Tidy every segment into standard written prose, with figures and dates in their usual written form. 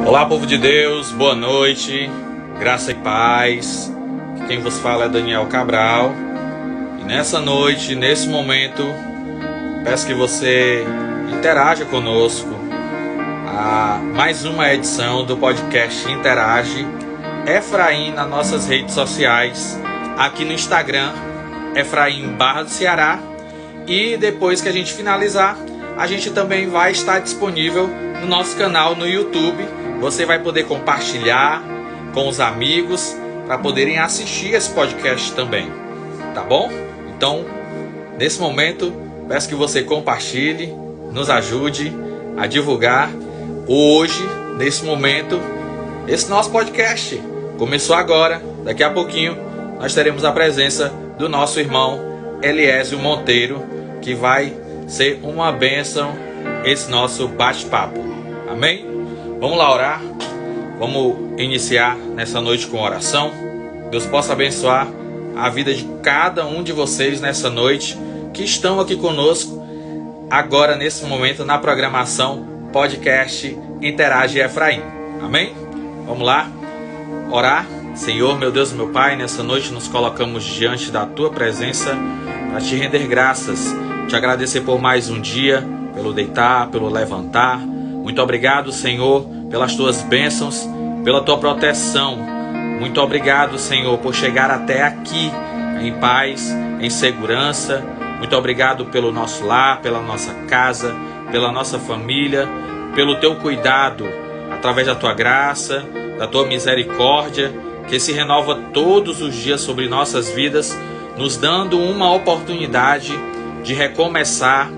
Olá, povo de Deus, boa noite, graça e paz. Quem vos fala é Daniel Cabral. E nessa noite, nesse momento, peço que você interaja conosco a mais uma edição do podcast Interage Efraim nas nossas redes sociais, aqui no Instagram, Efraim_Ceará. E depois que a gente finalizar, a gente também vai estar disponível no nosso canal no YouTube. Você vai poder compartilhar com os amigos para poderem assistir esse podcast também, tá bom? Então, nesse momento, peço que você compartilhe, nos ajude a divulgar hoje, nesse momento, esse nosso podcast. Começou agora, daqui a pouquinho, nós teremos a presença do nosso irmão Eliésio Monteiro, que vai ser uma bênção esse nosso bate-papo. Amém? Vamos lá orar? Vamos iniciar nessa noite com oração. Deus possa abençoar a vida de cada um de vocês nessa noite que estão aqui conosco agora nesse momento na programação podcast Interage Efraim. Amém? Vamos lá orar. Senhor, meu Deus e meu Pai, nessa noite nos colocamos diante da Tua presença para Te render graças, Te agradecer por mais um dia, pelo deitar, pelo levantar. Muito obrigado, Senhor, pelas Tuas bênçãos, pela Tua proteção. Muito obrigado, Senhor, por chegar até aqui em paz, em segurança. Muito obrigado pelo nosso lar, pela nossa casa, pela nossa família, pelo Teu cuidado, através da Tua graça, da Tua misericórdia, que se renova todos os dias sobre nossas vidas, nos dando uma oportunidade de recomeçar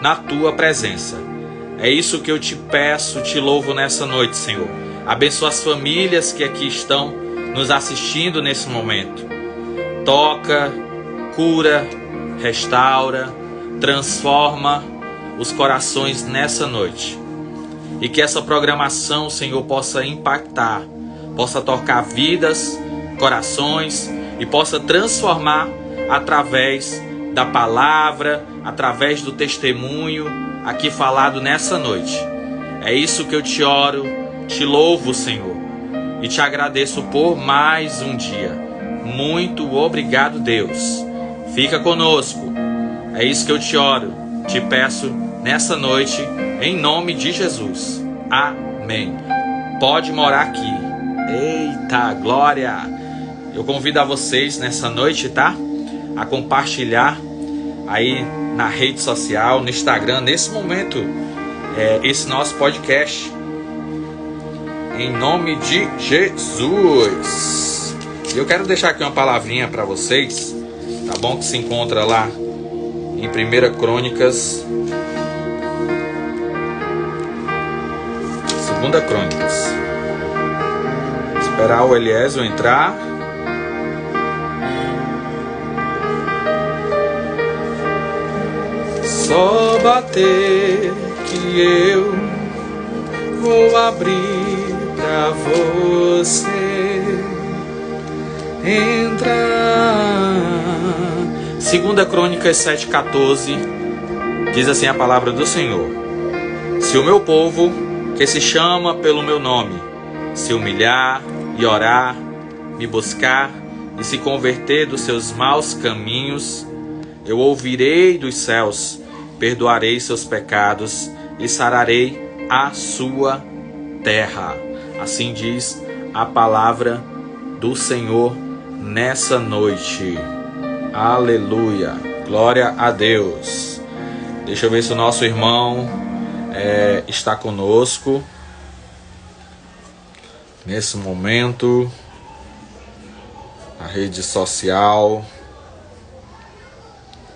na Tua presença. É isso que eu Te peço, Te louvo nessa noite, Senhor. Abençoa as famílias que aqui estão nos assistindo nesse momento. Toca, cura, restaura, transforma os corações nessa noite. E que essa programação, Senhor, possa impactar, possa tocar vidas, corações e possa transformar através da palavra, através do testemunho aqui falado nessa noite. É isso que eu Te oro, Te louvo, Senhor, e Te agradeço por mais um dia. Muito obrigado, Deus. Fica conosco. É isso que eu Te oro, Te peço nessa noite, em nome de Jesus. Amém. Pode morar aqui. Eita, glória! Eu convido a vocês nessa noite, tá? A compartilhar aí na rede social, no Instagram, nesse momento, esse nosso podcast. Em nome de Jesus. Eu quero deixar aqui uma palavrinha para vocês, tá bom? Que se encontra lá em 1 Crônicas, 2 Crônicas. Esperar o Eliésio entrar. Só bater que eu vou abrir pra você entrar. 2 Crônicas 7,14 diz assim a palavra do Senhor: se o meu povo, que se chama pelo meu nome, se humilhar e orar, me buscar e se converter dos seus maus caminhos, eu ouvirei dos céus, perdoarei seus pecados e sararei a sua terra. Assim diz a palavra do Senhor nessa noite. Aleluia. Glória a Deus. Deixa eu ver se o nosso irmão está conosco nesse momento. A rede social.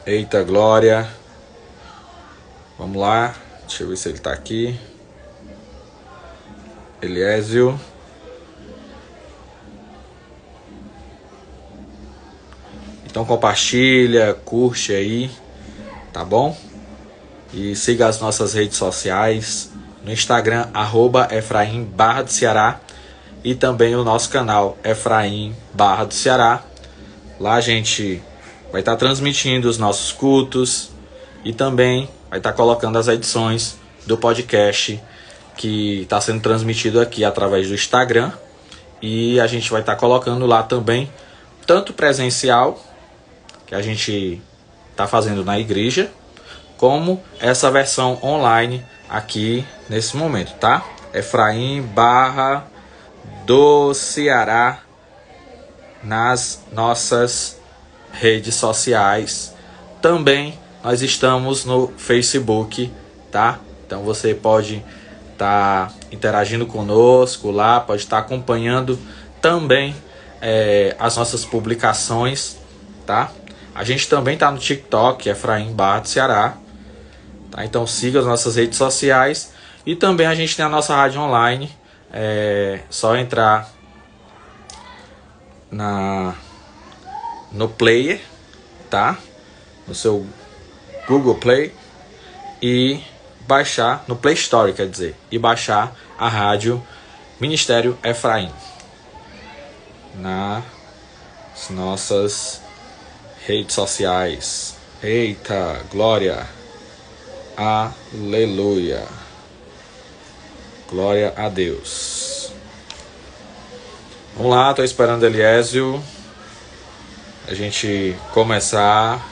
Eita, glória. Vamos lá. Deixa eu ver se ele está aqui. Eliésio. Então compartilha, curte aí, tá bom? E siga as nossas redes sociais no Instagram, @Efraim_Ceará, e também o nosso canal Efraim_Ceará. Lá a gente vai estar transmitindo os nossos cultos e também vai estar colocando as edições do podcast que está sendo transmitido aqui através do Instagram. E a gente vai estar colocando lá também, tanto presencial, que a gente está fazendo na igreja, como essa versão online aqui nesse momento, tá? Efraim Barra do Ceará nas nossas redes sociais. Também nós estamos no Facebook, tá? Então você pode estar interagindo conosco lá, pode estar acompanhando também as nossas publicações, tá? A gente também está no TikTok, Efraim Barra do Ceará, tá? Então siga as nossas redes sociais e também a gente tem a nossa rádio online, só entrar no player, tá? No seu Google Play e baixar, no Play Store, quer dizer, e baixar a rádio Ministério Efraim nas nossas redes sociais. Eita, glória, aleluia, glória a Deus. Vamos lá, tô esperando Eliésio a gente começar.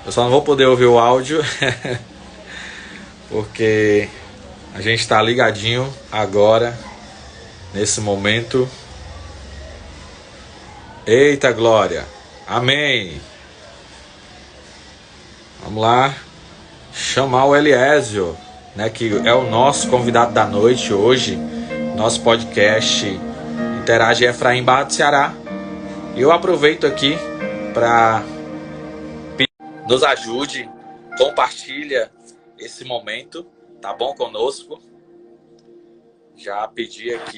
Eu só não vou poder ouvir o áudio porque a gente está ligadinho agora, nesse momento. Eita glória, amém. Vamos lá chamar o Eliésio, né, que é o nosso convidado da noite hoje, nosso podcast Interage Efraim Barra do Ceará. Eu aproveito aqui para nos ajude, compartilha esse momento, tá bom, conosco. Já pedi aqui.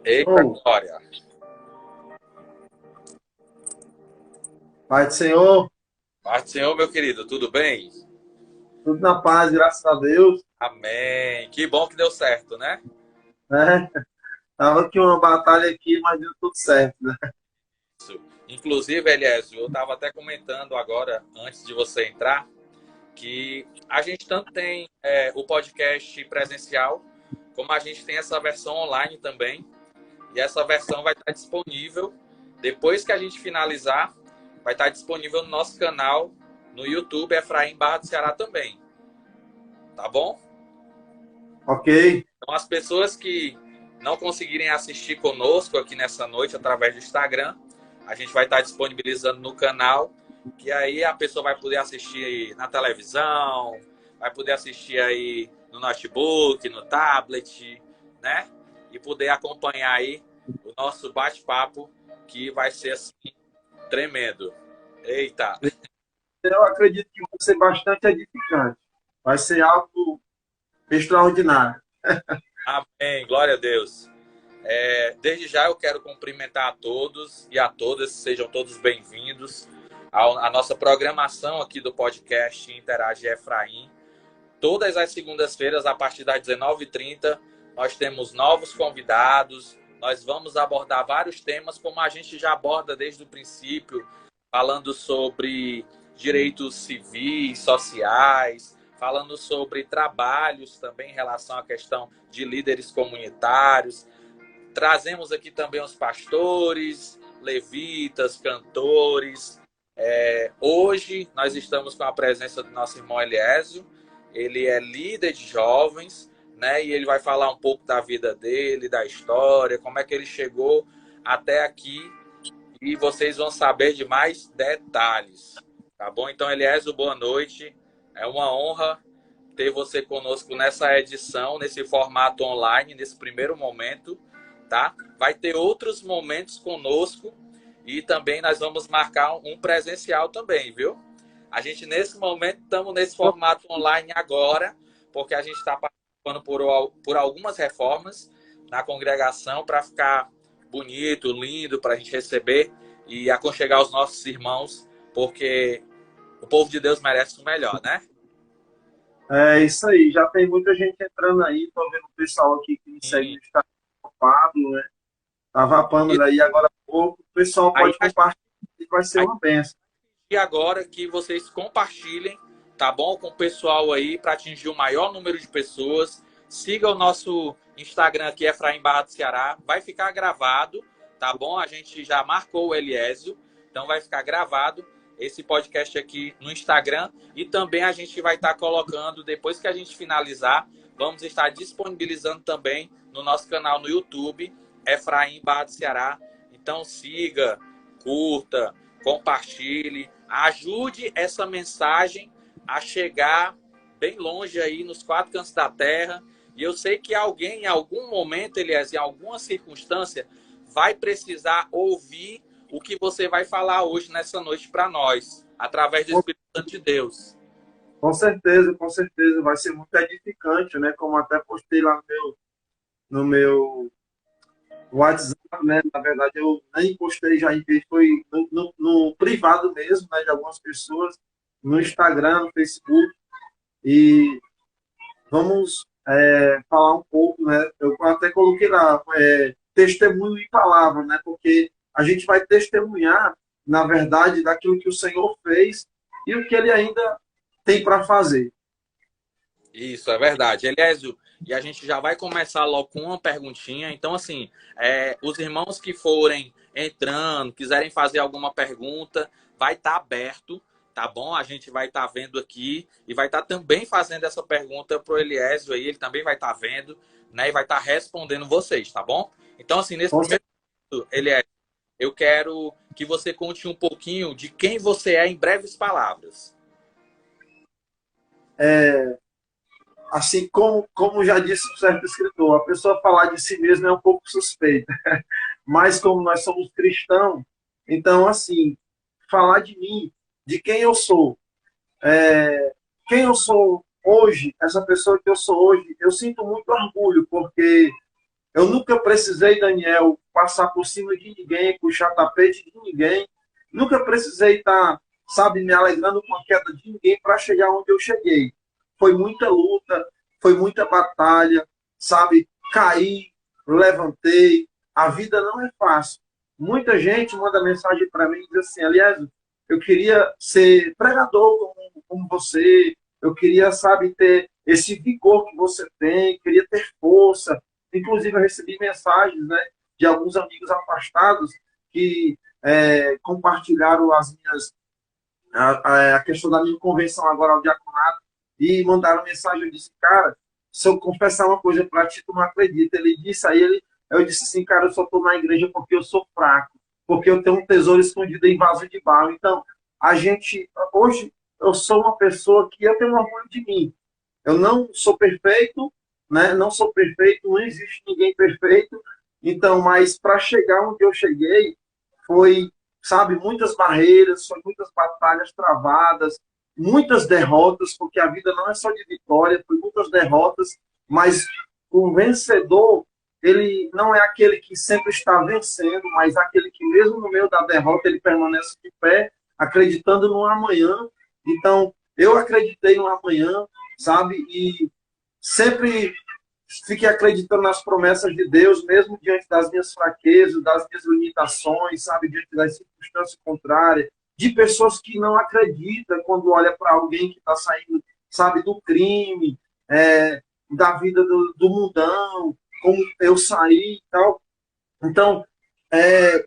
Eita glória. Pai do Senhor, Paz do Senhor, meu querido, tudo bem? tudo na paz, graças a Deus. Amém. Que bom que deu certo, né? Né? Tava aqui uma batalha aqui, mas deu tudo certo, né? Isso. Inclusive, Eliésio, eu estava até comentando agora, antes de você entrar, que a gente tanto tem o podcast presencial, como a gente tem essa versão online também. E essa versão vai estar disponível, depois que a gente finalizar, vai estar disponível no nosso canal, no YouTube, Efraim Barra do Ceará também. Tá bom? Ok. Então, as pessoas que não conseguirem assistir conosco aqui nessa noite, através do Instagram, a gente vai estar disponibilizando no canal, que aí a pessoa vai poder assistir na televisão, vai poder assistir aí no notebook, no tablet, né? E poder acompanhar aí o nosso bate-papo, que vai ser assim, tremendo. Eita! Eu acredito que vai ser bastante edificante. Vai ser algo extraordinário. Amém, glória a Deus. Desde já eu quero cumprimentar a todos e a todas, sejam todos bem-vindos à nossa programação aqui do podcast Interage Efraim. Todas as segundas-feiras, a partir das 19h30, nós temos novos convidados, nós vamos abordar vários temas, como a gente já aborda desde o princípio, falando sobre direitos civis, sociais, falando sobre trabalhos também em relação à questão de líderes comunitários. Trazemos aqui também os pastores, levitas, cantores. Hoje nós estamos com a presença do nosso irmão Eliésio. Ele é líder de jovens, né? E ele vai falar um pouco da vida dele, da história, como é que ele chegou até aqui. E vocês vão saber de mais detalhes, tá bom? Então, Eliésio, boa noite. É uma honra ter você conosco nessa edição, nesse formato online, nesse primeiro momento, tá? Vai ter outros momentos conosco e também nós vamos marcar um presencial também, viu? A gente, nesse momento, estamos nesse formato online agora, porque a gente está passando por algumas reformas na congregação para ficar bonito, lindo, para a gente receber e aconchegar os nossos irmãos, porque o povo de Deus merece o melhor, né? É isso aí. Já tem muita gente entrando aí. Tô vendo o pessoal aqui que me segue no Instagram, ocupado, né? Tava a Pâmela aí agora há pouco. O pessoal Aí, pode compartilhar, vai ser uma benção. pedir agora que vocês compartilhem, tá bom? Com o pessoal aí, para atingir o maior número de pessoas. Siga o nosso Instagram aqui, Efraim Barra do Ceará. Vai ficar gravado, tá bom? A gente já marcou o Eliésio, então vai ficar gravado esse podcast aqui no Instagram. E também a gente vai estar colocando, depois que a gente finalizar, vamos estar disponibilizando também no nosso canal no YouTube, Efraim Barra do Ceará. Então siga, curta, compartilhe, ajude essa mensagem a chegar bem longe aí nos quatro cantos da terra. E eu sei que alguém, em algum momento, Elias, em alguma circunstância, vai precisar ouvir o que você vai falar hoje, nessa noite, para nós, através do Espírito Santo de Deus. Com certeza, vai ser muito edificante, né? Como até postei lá no meu WhatsApp, né? Na verdade, eu nem postei, já enviei, foi no privado mesmo, né? De algumas pessoas, no Instagram, no Facebook. E vamos falar um pouco, né? Eu até coloquei lá, testemunho e palavra, né? Porque a gente vai testemunhar, na verdade, daquilo que o Senhor fez e o que Ele ainda tem para fazer. Isso, é verdade. Eliésio, e a gente já vai começar logo com uma perguntinha. Então, assim, os irmãos que forem entrando, quiserem fazer alguma pergunta, vai estar aberto, tá bom? A gente vai estar vendo aqui e vai estar também fazendo essa pergunta para o Eliésio aí, ele também vai estar vendo, né? E vai estar respondendo vocês, tá bom? Então, assim, nesse primeiro momento, Eliésio, eu quero que você conte um pouquinho de quem você é em breves palavras. Assim como já disse um certo escritor, a pessoa falar de si mesma é um pouco suspeita. Mas como nós somos cristãos, então, assim, falar de mim, de quem eu sou hoje, essa pessoa que eu sou hoje, eu sinto muito orgulho, porque eu nunca precisei, Daniel, passar por cima de ninguém, puxar tapete de ninguém, nunca precisei estar, sabe, me alegrando com a queda de ninguém para chegar onde eu cheguei. Foi muita luta, foi muita batalha, sabe, caí, levantei, a vida não é fácil. Muita gente manda mensagem para mim e diz assim, aliás, eu queria ser pregador como você, eu queria, sabe, ter esse vigor que você tem, queria ter força. Inclusive, eu recebi mensagens, né, de alguns amigos afastados que compartilharam a questão da minha convenção agora ao diaconato e mandaram mensagem. Eu disse, cara, se eu confessar uma coisa para ti, tu não acredita. Ele disse, eu disse assim, cara, eu só estou na igreja porque eu sou fraco, porque eu tenho um tesouro escondido em vaso de barro. Então, hoje, eu sou uma pessoa que eu tenho orgulho de mim. Eu não sou perfeito, né? Não sou perfeito, não existe ninguém perfeito. Então, mas para chegar onde eu cheguei, foi, sabe, muitas barreiras, foi muitas batalhas travadas, muitas derrotas, porque a vida não é só de vitória, foi muitas derrotas, mas o vencedor, ele não é aquele que sempre está vencendo, mas aquele que mesmo no meio da derrota ele permanece de pé, acreditando no amanhã. Então, eu acreditei no amanhã, sabe? E sempre fiquei acreditando nas promessas de Deus, mesmo diante das minhas fraquezas, das minhas limitações, sabe? Diante das circunstâncias contrárias, de pessoas que não acreditam quando olha para alguém que está saindo, sabe, do crime, da vida do mundão, como eu saí e tal. Então,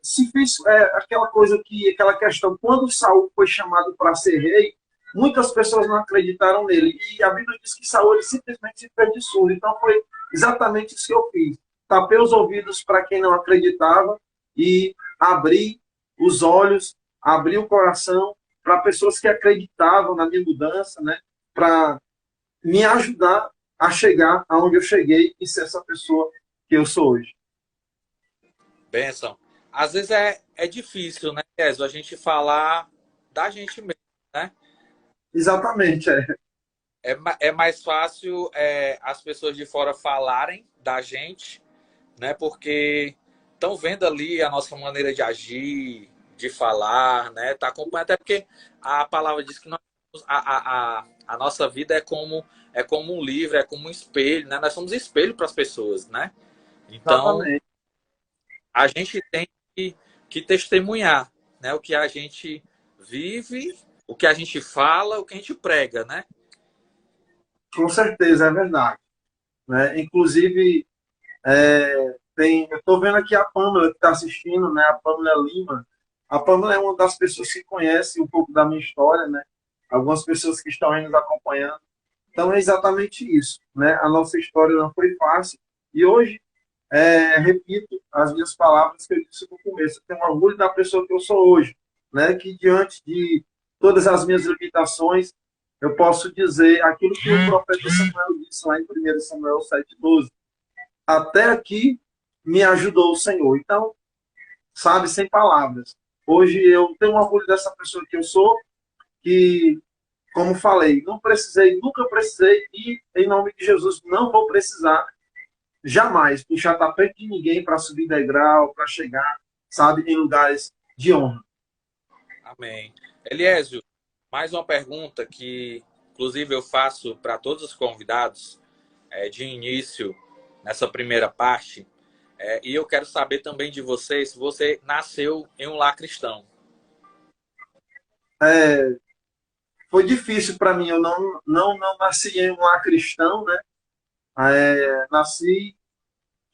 se fiz aquela questão, quando Saul foi chamado para ser rei, muitas pessoas não acreditaram nele. E a Bíblia diz que Saul ele simplesmente se fez de surdo. Então foi exatamente isso que eu fiz. Tapei os ouvidos para quem não acreditava e abri os olhos, abri o coração para pessoas que acreditavam na minha mudança, né? Para me ajudar a chegar aonde eu cheguei e ser essa pessoa que eu sou hoje. Benção. Às vezes é difícil, né, Kézio, a gente falar da gente mesmo, né? Exatamente, É mais fácil as pessoas de fora falarem da gente, né? Porque estão vendo ali a nossa maneira de agir, de falar, né? Tá acompanhando, até porque a palavra diz que a nossa vida é como um livro, é como um espelho, né? Nós somos espelho para as pessoas, né? Então, exatamente. a gente tem que testemunhar, né? O que a gente vive o que a gente fala, o que a gente prega, né? Com certeza, é verdade. Né? Inclusive, eu estou vendo aqui a Pâmela que está assistindo, né? A Pâmela Lima. A Pâmela é uma das pessoas que conhece um pouco da minha história, né? Algumas pessoas que estão aí nos acompanhando. Então é exatamente isso, né? A nossa história não foi fácil. E hoje, repito as minhas palavras que eu disse no começo. Eu tenho orgulho da pessoa que eu sou hoje, né? Que diante de todas as minhas limitações, eu posso dizer aquilo que o profeta Samuel disse lá em 1 Samuel 7,12. Até aqui me ajudou o Senhor. Então, sabe, sem palavras. Hoje eu tenho orgulho dessa pessoa que eu sou, que, como falei, não precisei, nunca precisei e, em nome de Jesus, não vou precisar jamais puxar tapete de ninguém para subir degrau, para chegar, sabe, em lugares de honra. Amém. Eliésio, mais uma pergunta que, inclusive, eu faço para todos os convidados de início nessa primeira parte. E eu quero saber também de você se você nasceu em um lar cristão. É, foi difícil para mim, eu não nasci em um lar cristão, né? Nasci,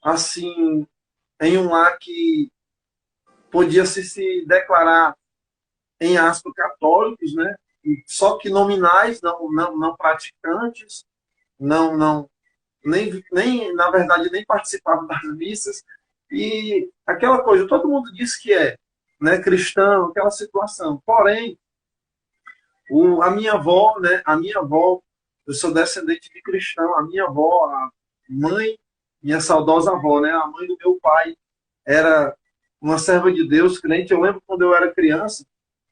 assim, em um lar que podia se declarar em aspas, católicos, né? Só que nominais, não praticantes, não na verdade, nem participavam das missas. E aquela coisa, todo mundo diz que é, né, cristão, aquela situação. Porém, a minha avó, né, eu sou descendente de cristão, a minha avó, a mãe, minha saudosa avó, né, a mãe do meu pai, era uma serva de Deus, crente. Eu lembro quando eu era criança,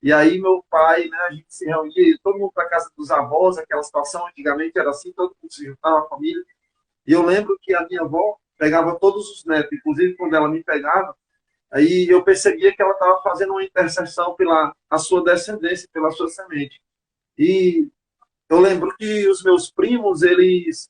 e aí meu pai, né, a gente se reunia, todo mundo para casa dos avós, aquela situação, antigamente era assim, todo mundo se juntava, a família. E eu lembro que a minha avó pegava todos os netos, inclusive quando ela me pegava, aí eu percebia que ela estava fazendo uma intercessão pela a sua descendência, pela sua semente. E eu lembro que os meus primos, eles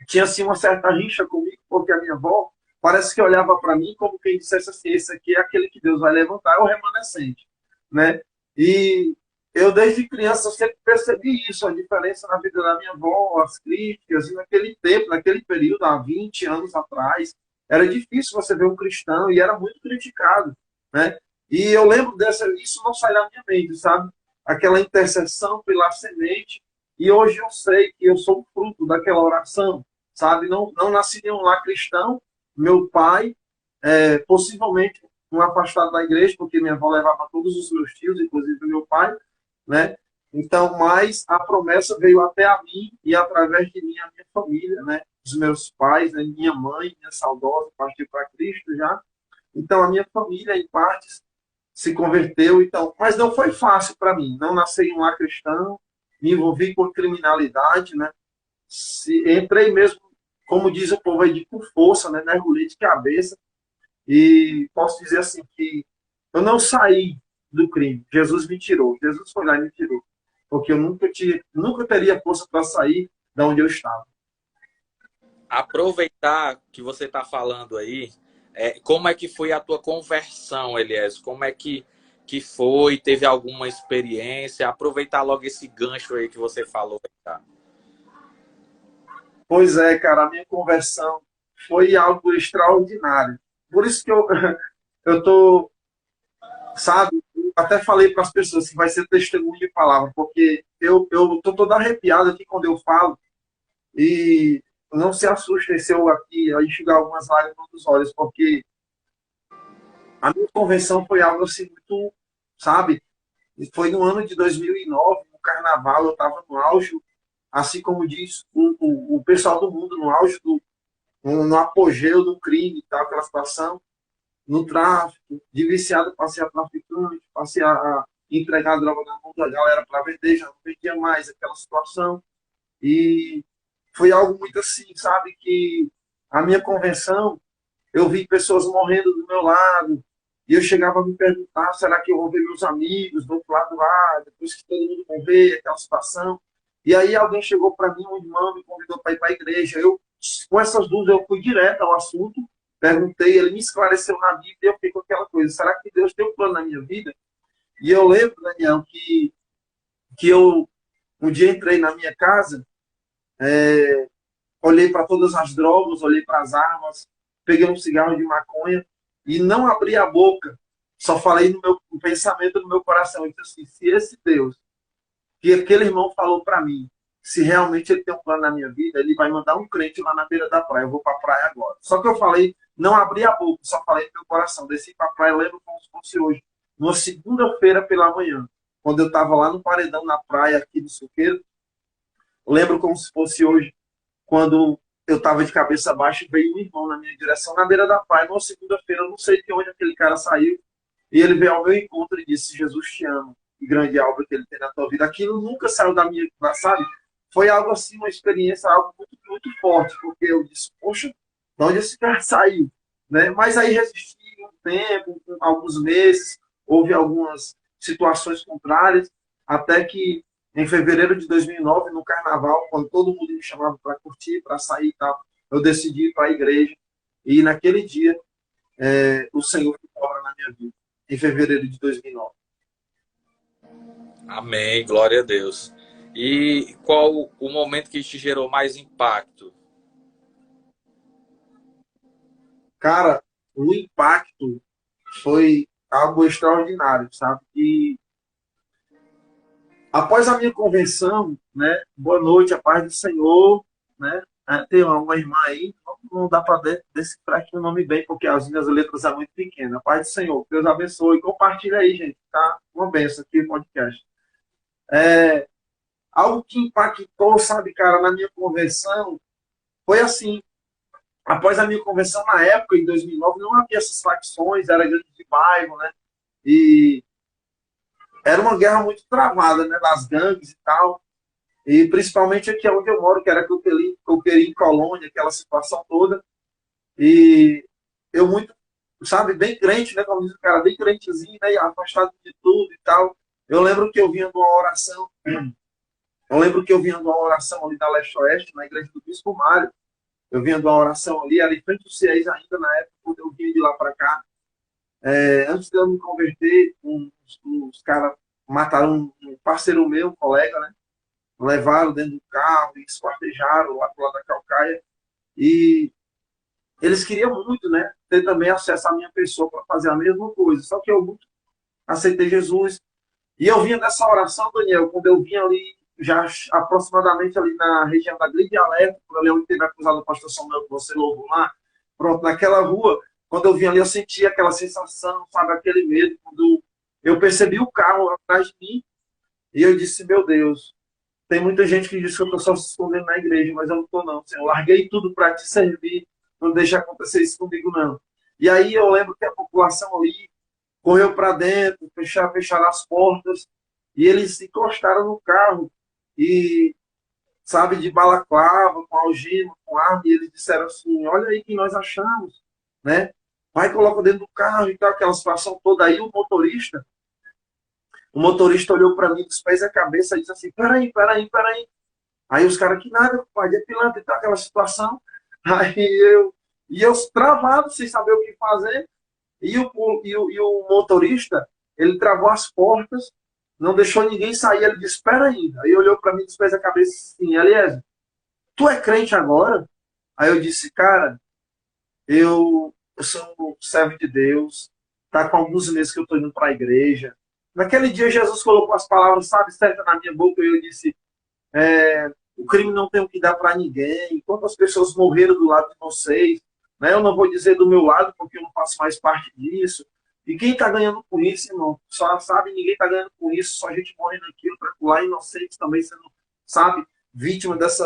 tinham assim uma certa rixa comigo, porque a minha avó parece que olhava para mim como quem dissesse assim, esse aqui é aquele que Deus vai levantar, é o remanescente, né? E eu desde criança eu sempre percebi isso, a diferença na vida da minha avó, as críticas, e naquele tempo, naquele período, há 20 anos atrás, era difícil você ver um cristão e era muito criticado, né? E eu lembro isso não sai da minha mente, sabe? Aquela intercessão pela semente, e hoje eu sei que eu sou fruto daquela oração, sabe? Não nasci em um lar cristão. Meu pai, possivelmente um afastado da igreja, porque minha avó levava todos os meus tios, inclusive meu pai, né? Então, mas a promessa veio até a mim e através de mim a minha família, né? Os meus pais, né? Minha mãe, minha saudosa, partiu para Cristo já. Então, a minha família, em partes, se converteu. Então, mas não foi fácil para mim. Não nasci em um lar cristão, me envolvi com criminalidade, né? Entrei mesmo, como diz o povo aí, com força, né? Mergulhei de cabeça. E posso dizer assim que eu não saí do crime. Jesus me tirou. Jesus foi lá e me tirou. Porque eu nunca teria força para sair da onde eu estava. Aproveitar que você está falando aí, como é que foi a tua conversão, Elias? Como é que foi? Teve alguma experiência? Aproveitar logo esse gancho aí que você falou. Tá? Pois é, cara, a minha conversão foi algo extraordinário. Por isso que eu tô, sabe, até falei para as pessoas que vai ser testemunho de palavra, porque eu tô todo arrepiado aqui quando eu falo, e não se assustem se eu aqui enxugar algumas lágrimas dos olhos, porque a minha conversão foi algo assim muito, sabe, foi no ano de 2009, no carnaval, eu estava no auge, assim como diz o pessoal do mundo, no auge no apogeu do crime e tal, aquela situação, no tráfico, de viciado passei a traficante, passei a entregar droga na mão da galera para vender, já não vendia mais aquela situação. E foi algo muito assim, sabe, que a minha convenção, eu vi pessoas morrendo do meu lado, e eu chegava a me perguntar, será que eu vou ver meus amigos do outro lado lá, depois que todo mundo morrer, aquela situação. E aí alguém chegou para mim, um irmão, me convidou para ir para a igreja. Eu, com essas dúvidas, eu fui direto ao assunto, perguntei, ele me esclareceu na Bíblia, e eu fiquei com aquela coisa, será que Deus tem um plano na minha vida? E eu lembro, Daniel, que eu um dia entrei na minha casa, olhei para todas as drogas, olhei para as armas, peguei um cigarro de maconha e não abri a boca. Só falei no meu no pensamento, no meu coração. Eu disse assim, se esse Deus que aquele irmão falou para mim, se realmente ele tem um plano na minha vida, ele vai mandar um crente lá na beira da praia. Eu vou para a praia agora. Só que eu falei, não abri a boca, só falei no meu coração. Desci para a praia, lembro como se fosse hoje. Numa segunda-feira pela manhã, quando eu estava lá no paredão na praia aqui do Suqueiro, lembro como se fosse hoje, quando eu estava de cabeça baixa e veio um irmão na minha direção na beira da praia. Numa segunda-feira, eu não sei de onde aquele cara saiu, e ele veio ao meu encontro e disse: Jesus te ama, e grande é a obra que ele tem na tua vida. Aquilo nunca saiu da minha, sabe? Foi algo assim, uma experiência, algo muito, muito forte, porque eu disse: poxa, de onde esse cara saiu? Né? Mas aí resisti um tempo, alguns meses, houve algumas situações contrárias, até que em fevereiro de 2009, no carnaval, quando todo mundo me chamava para curtir, para sair e tal, eu decidi ir para a igreja. E naquele dia, o Senhor foi obra na minha vida, em fevereiro de 2009. Amém, glória a Deus. E qual o momento que te gerou mais impacto? Cara, o impacto foi algo extraordinário, sabe? E após a minha convenção, né? Boa noite, a paz do Senhor, né? Tem uma irmã aí, não dá para decifrar aqui o nome bem, porque as minhas letras são muito pequenas. A paz do Senhor, Deus abençoe. Compartilha aí, gente, tá? Uma benção aqui no podcast. Algo que impactou, sabe, cara, na minha conversão, foi assim. Após a minha conversão, na época, em 2009, não havia essas facções, era grande de bairro, né? E era uma guerra muito travada, né? Das gangues e tal. E principalmente aqui onde eu moro, que era Coqueirinho, Colônia, aquela situação toda. E eu muito, sabe, bem crente, né? Como diz o cara, bem crentezinho, né? Afastado de tudo e tal. Eu lembro que eu vinha de uma oração, eu lembro que eu vinha de uma oração ali da Leste-Oeste, na igreja do Bispo Mário. Eu vinha de uma oração ali, era em frente ao CIES ainda na época, quando eu vinha de lá para cá. Antes de eu me converter, uns caras mataram um parceiro meu, um colega, né? Levaram dentro do carro e esquartejaram lá pro lado da Calcaia. E eles queriam muito, né? Ter também acesso à minha pessoa para fazer a mesma coisa. Só que eu muito aceitei Jesus. E eu vinha nessa oração, Daniel, quando eu vinha ali, já aproximadamente ali na região da Grande Alerta, por ali onde teve acusado o pastor Samuel, que você louvou lá, pronto, naquela rua, quando eu vinha ali, eu sentia aquela sensação, sabe, aquele medo, quando eu percebi o carro atrás de mim, e eu disse: meu Deus, tem muita gente que diz que eu estou só se escondendo na igreja, mas eu não estou não, Senhor. Eu larguei tudo para te servir, não deixa acontecer isso comigo não. E aí eu lembro que a população ali correu para dentro, fecharam as portas, e eles se encostaram no carro, e, sabe, de balaclava, com algema, com arma, e eles disseram assim: olha aí que nós achamos, né? Vai, coloca dentro do carro e tal, aquela situação toda aí. O motorista olhou para mim dos pés à cabeça e disse assim: peraí, peraí, peraí. Aí os caras: que nada, pai, é pilantra e tal, aquela situação. Aí eu travado, sem saber o que fazer. E o motorista, ele travou as portas, não deixou ninguém sair. Ele disse: espera ainda. Aí olhou para mim dos pés à cabeça e disse assim: Eliezer, tu é crente agora? Aí eu disse: cara, eu sou um servo de Deus, tá com alguns meses que eu estou indo para a igreja. Naquele dia Jesus colocou as palavras, sabe, certas na minha boca, e eu disse: o crime não tem o que dar para ninguém. Quantas pessoas morreram do lado de vocês? Né? Eu não vou dizer do meu lado, porque eu não faço mais parte disso. E quem está ganhando com isso, irmão? Só sabe, ninguém está ganhando com isso, só a gente morrendo aqui, outra lá, inocentes também sendo, sabe, vítima desse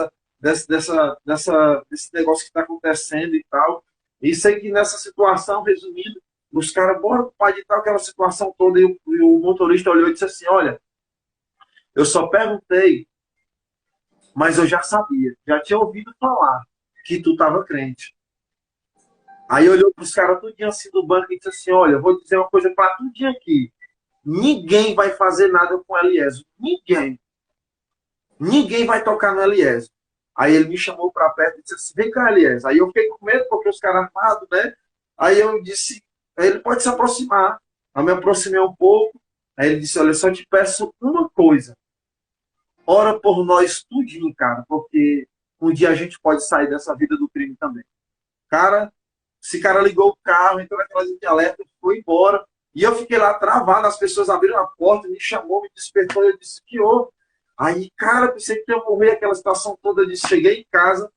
negócio que está acontecendo e tal. E sei que nessa situação, resumindo, os caras, bora, pai, de tal, aquela situação toda, e o motorista olhou e disse assim: olha, eu só perguntei, mas eu já sabia, já tinha ouvido falar que tu estava crente. Aí olhou para os caras tudinho assim do banco e disse assim: olha, eu vou dizer uma coisa para tudinho aqui. Ninguém vai fazer nada com o Eliezer. Ninguém. Ninguém vai tocar no Eliezer. Aí ele me chamou para perto e disse assim: vem cá, Eliezer. Aí eu fiquei com medo, porque os caras armados, né? Aí eu disse: ele pode se aproximar. Aí eu me aproximei um pouco. Aí ele disse, olha, só te peço uma coisa, ora por nós tudinho, cara, porque um dia a gente pode sair dessa vida do crime também. Cara, esse cara ligou o carro, entrou naquela linha de alerta, foi embora. E eu fiquei lá travado, as pessoas abriram a porta, me chamou, me despertou, e eu disse, que houve? Aí, cara, pensei que ia morrer aquela situação toda. Eu disse, cheguei em casa,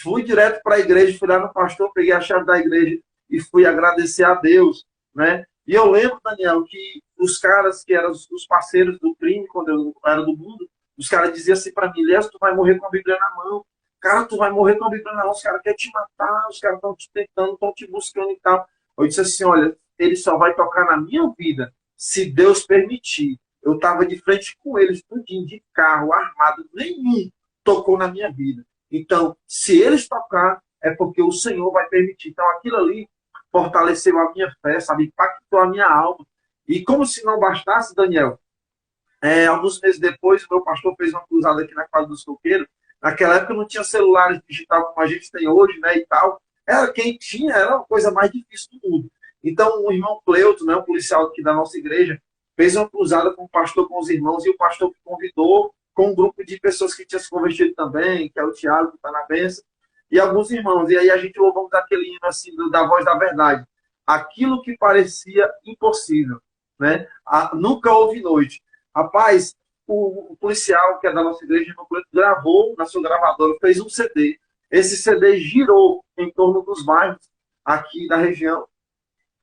fui direto para a igreja, fui lá no pastor, peguei a chave da igreja e fui agradecer a Deus, né? E eu lembro, Daniel, que os caras que eram os parceiros do crime, quando eu era do mundo, os caras diziam assim para mim, Léo, tu vai morrer com a Bíblia na mão. Cara, tu vai morrer com a Bíblia na mão, os caras querem te matar, os caras estão te tentando, estão te buscando e tal. Eu disse assim, olha, ele só vai tocar na minha vida se Deus permitir. Eu estava de frente com eles, tudinho, de carro, armado, nenhum tocou na minha vida. Então, se eles tocar, é porque o Senhor vai permitir. Então, aquilo ali fortaleceu a minha fé, sabe? Impactou a minha alma. E como se não bastasse, Daniel, alguns meses depois, o meu pastor fez uma cruzada aqui na quadra dos coqueiros. Naquela época não tinha celulares digital como a gente tem hoje, né, e tal. Era quem tinha, era a coisa mais difícil do mundo. Então, o irmão Cleuto, né, um policial aqui da nossa igreja, fez uma cruzada com o pastor, com os irmãos, e o pastor me convidou com um grupo de pessoas que tinham se convertido também, que é o Tiago, que está na benção, e alguns irmãos. E aí a gente louvamos aquele hino assim, da voz da verdade. Aquilo que parecia impossível, né? Nunca houve noite. Rapaz, o policial que é da nossa igreja gravou na sua gravadora, fez um CD. Esse CD girou em torno dos bairros aqui da região.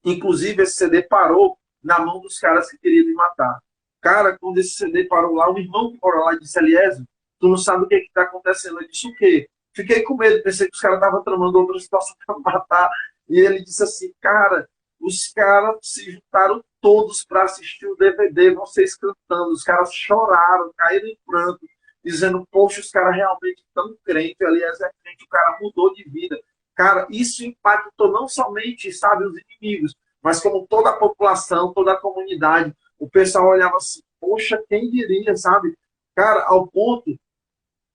Inclusive, esse CD parou na mão dos caras que queriam me matar. Cara, quando esse CD parou lá, o irmão que mora lá disse, Eliezer, tu não sabe o que está acontecendo. Eu disse, o quê? Fiquei com medo, pensei que os caras estavam tramando outra situação para matar. E ele disse assim, cara, os caras se juntaram todos para assistir o DVD, vocês cantando. Os caras choraram, caíram em pranto, dizendo, poxa, os caras realmente estão crentes. Aliás, é crente, o cara mudou de vida. Cara, isso impactou não somente, sabe, os inimigos, mas como toda a população, toda a comunidade. O pessoal olhava assim, poxa, quem diria, sabe? Cara, ao ponto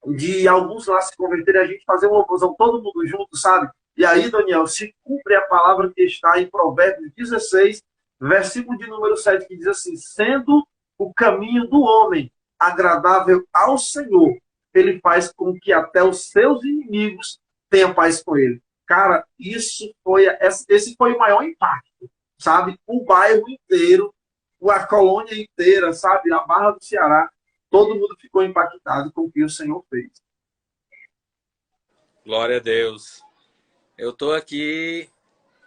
de alguns lá se converterem, a gente fazer uma louvozão todo mundo junto, sabe? E aí, Daniel, se cumpre a palavra que está em Provérbios 16, versículo de número 7, que diz assim, sendo o caminho do homem agradável ao Senhor, ele faz com que até os seus inimigos tenham paz com ele. Cara, esse foi o maior impacto, sabe? O bairro inteiro, a colônia inteira, sabe? A Barra do Ceará, todo mundo ficou impactado com o que o Senhor fez. Glória a Deus. Eu estou aqui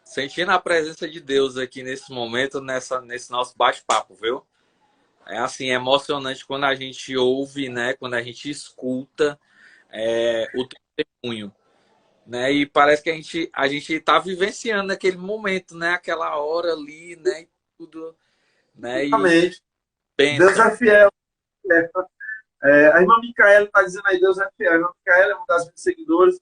sentindo a presença de Deus aqui nesse momento, nesse nosso bate-papo, viu? É assim, é emocionante quando a gente ouve, né? Quando a gente escuta o testemunho, né? E parece que a gente está vivenciando aquele momento, né? Aquela hora ali, né? E tudo, né? E Exatamente. Deus pensa, é fiel. A irmã Micaela está dizendo aí, Deus é fiel. A irmã Micaela é uma das minhas seguidoras,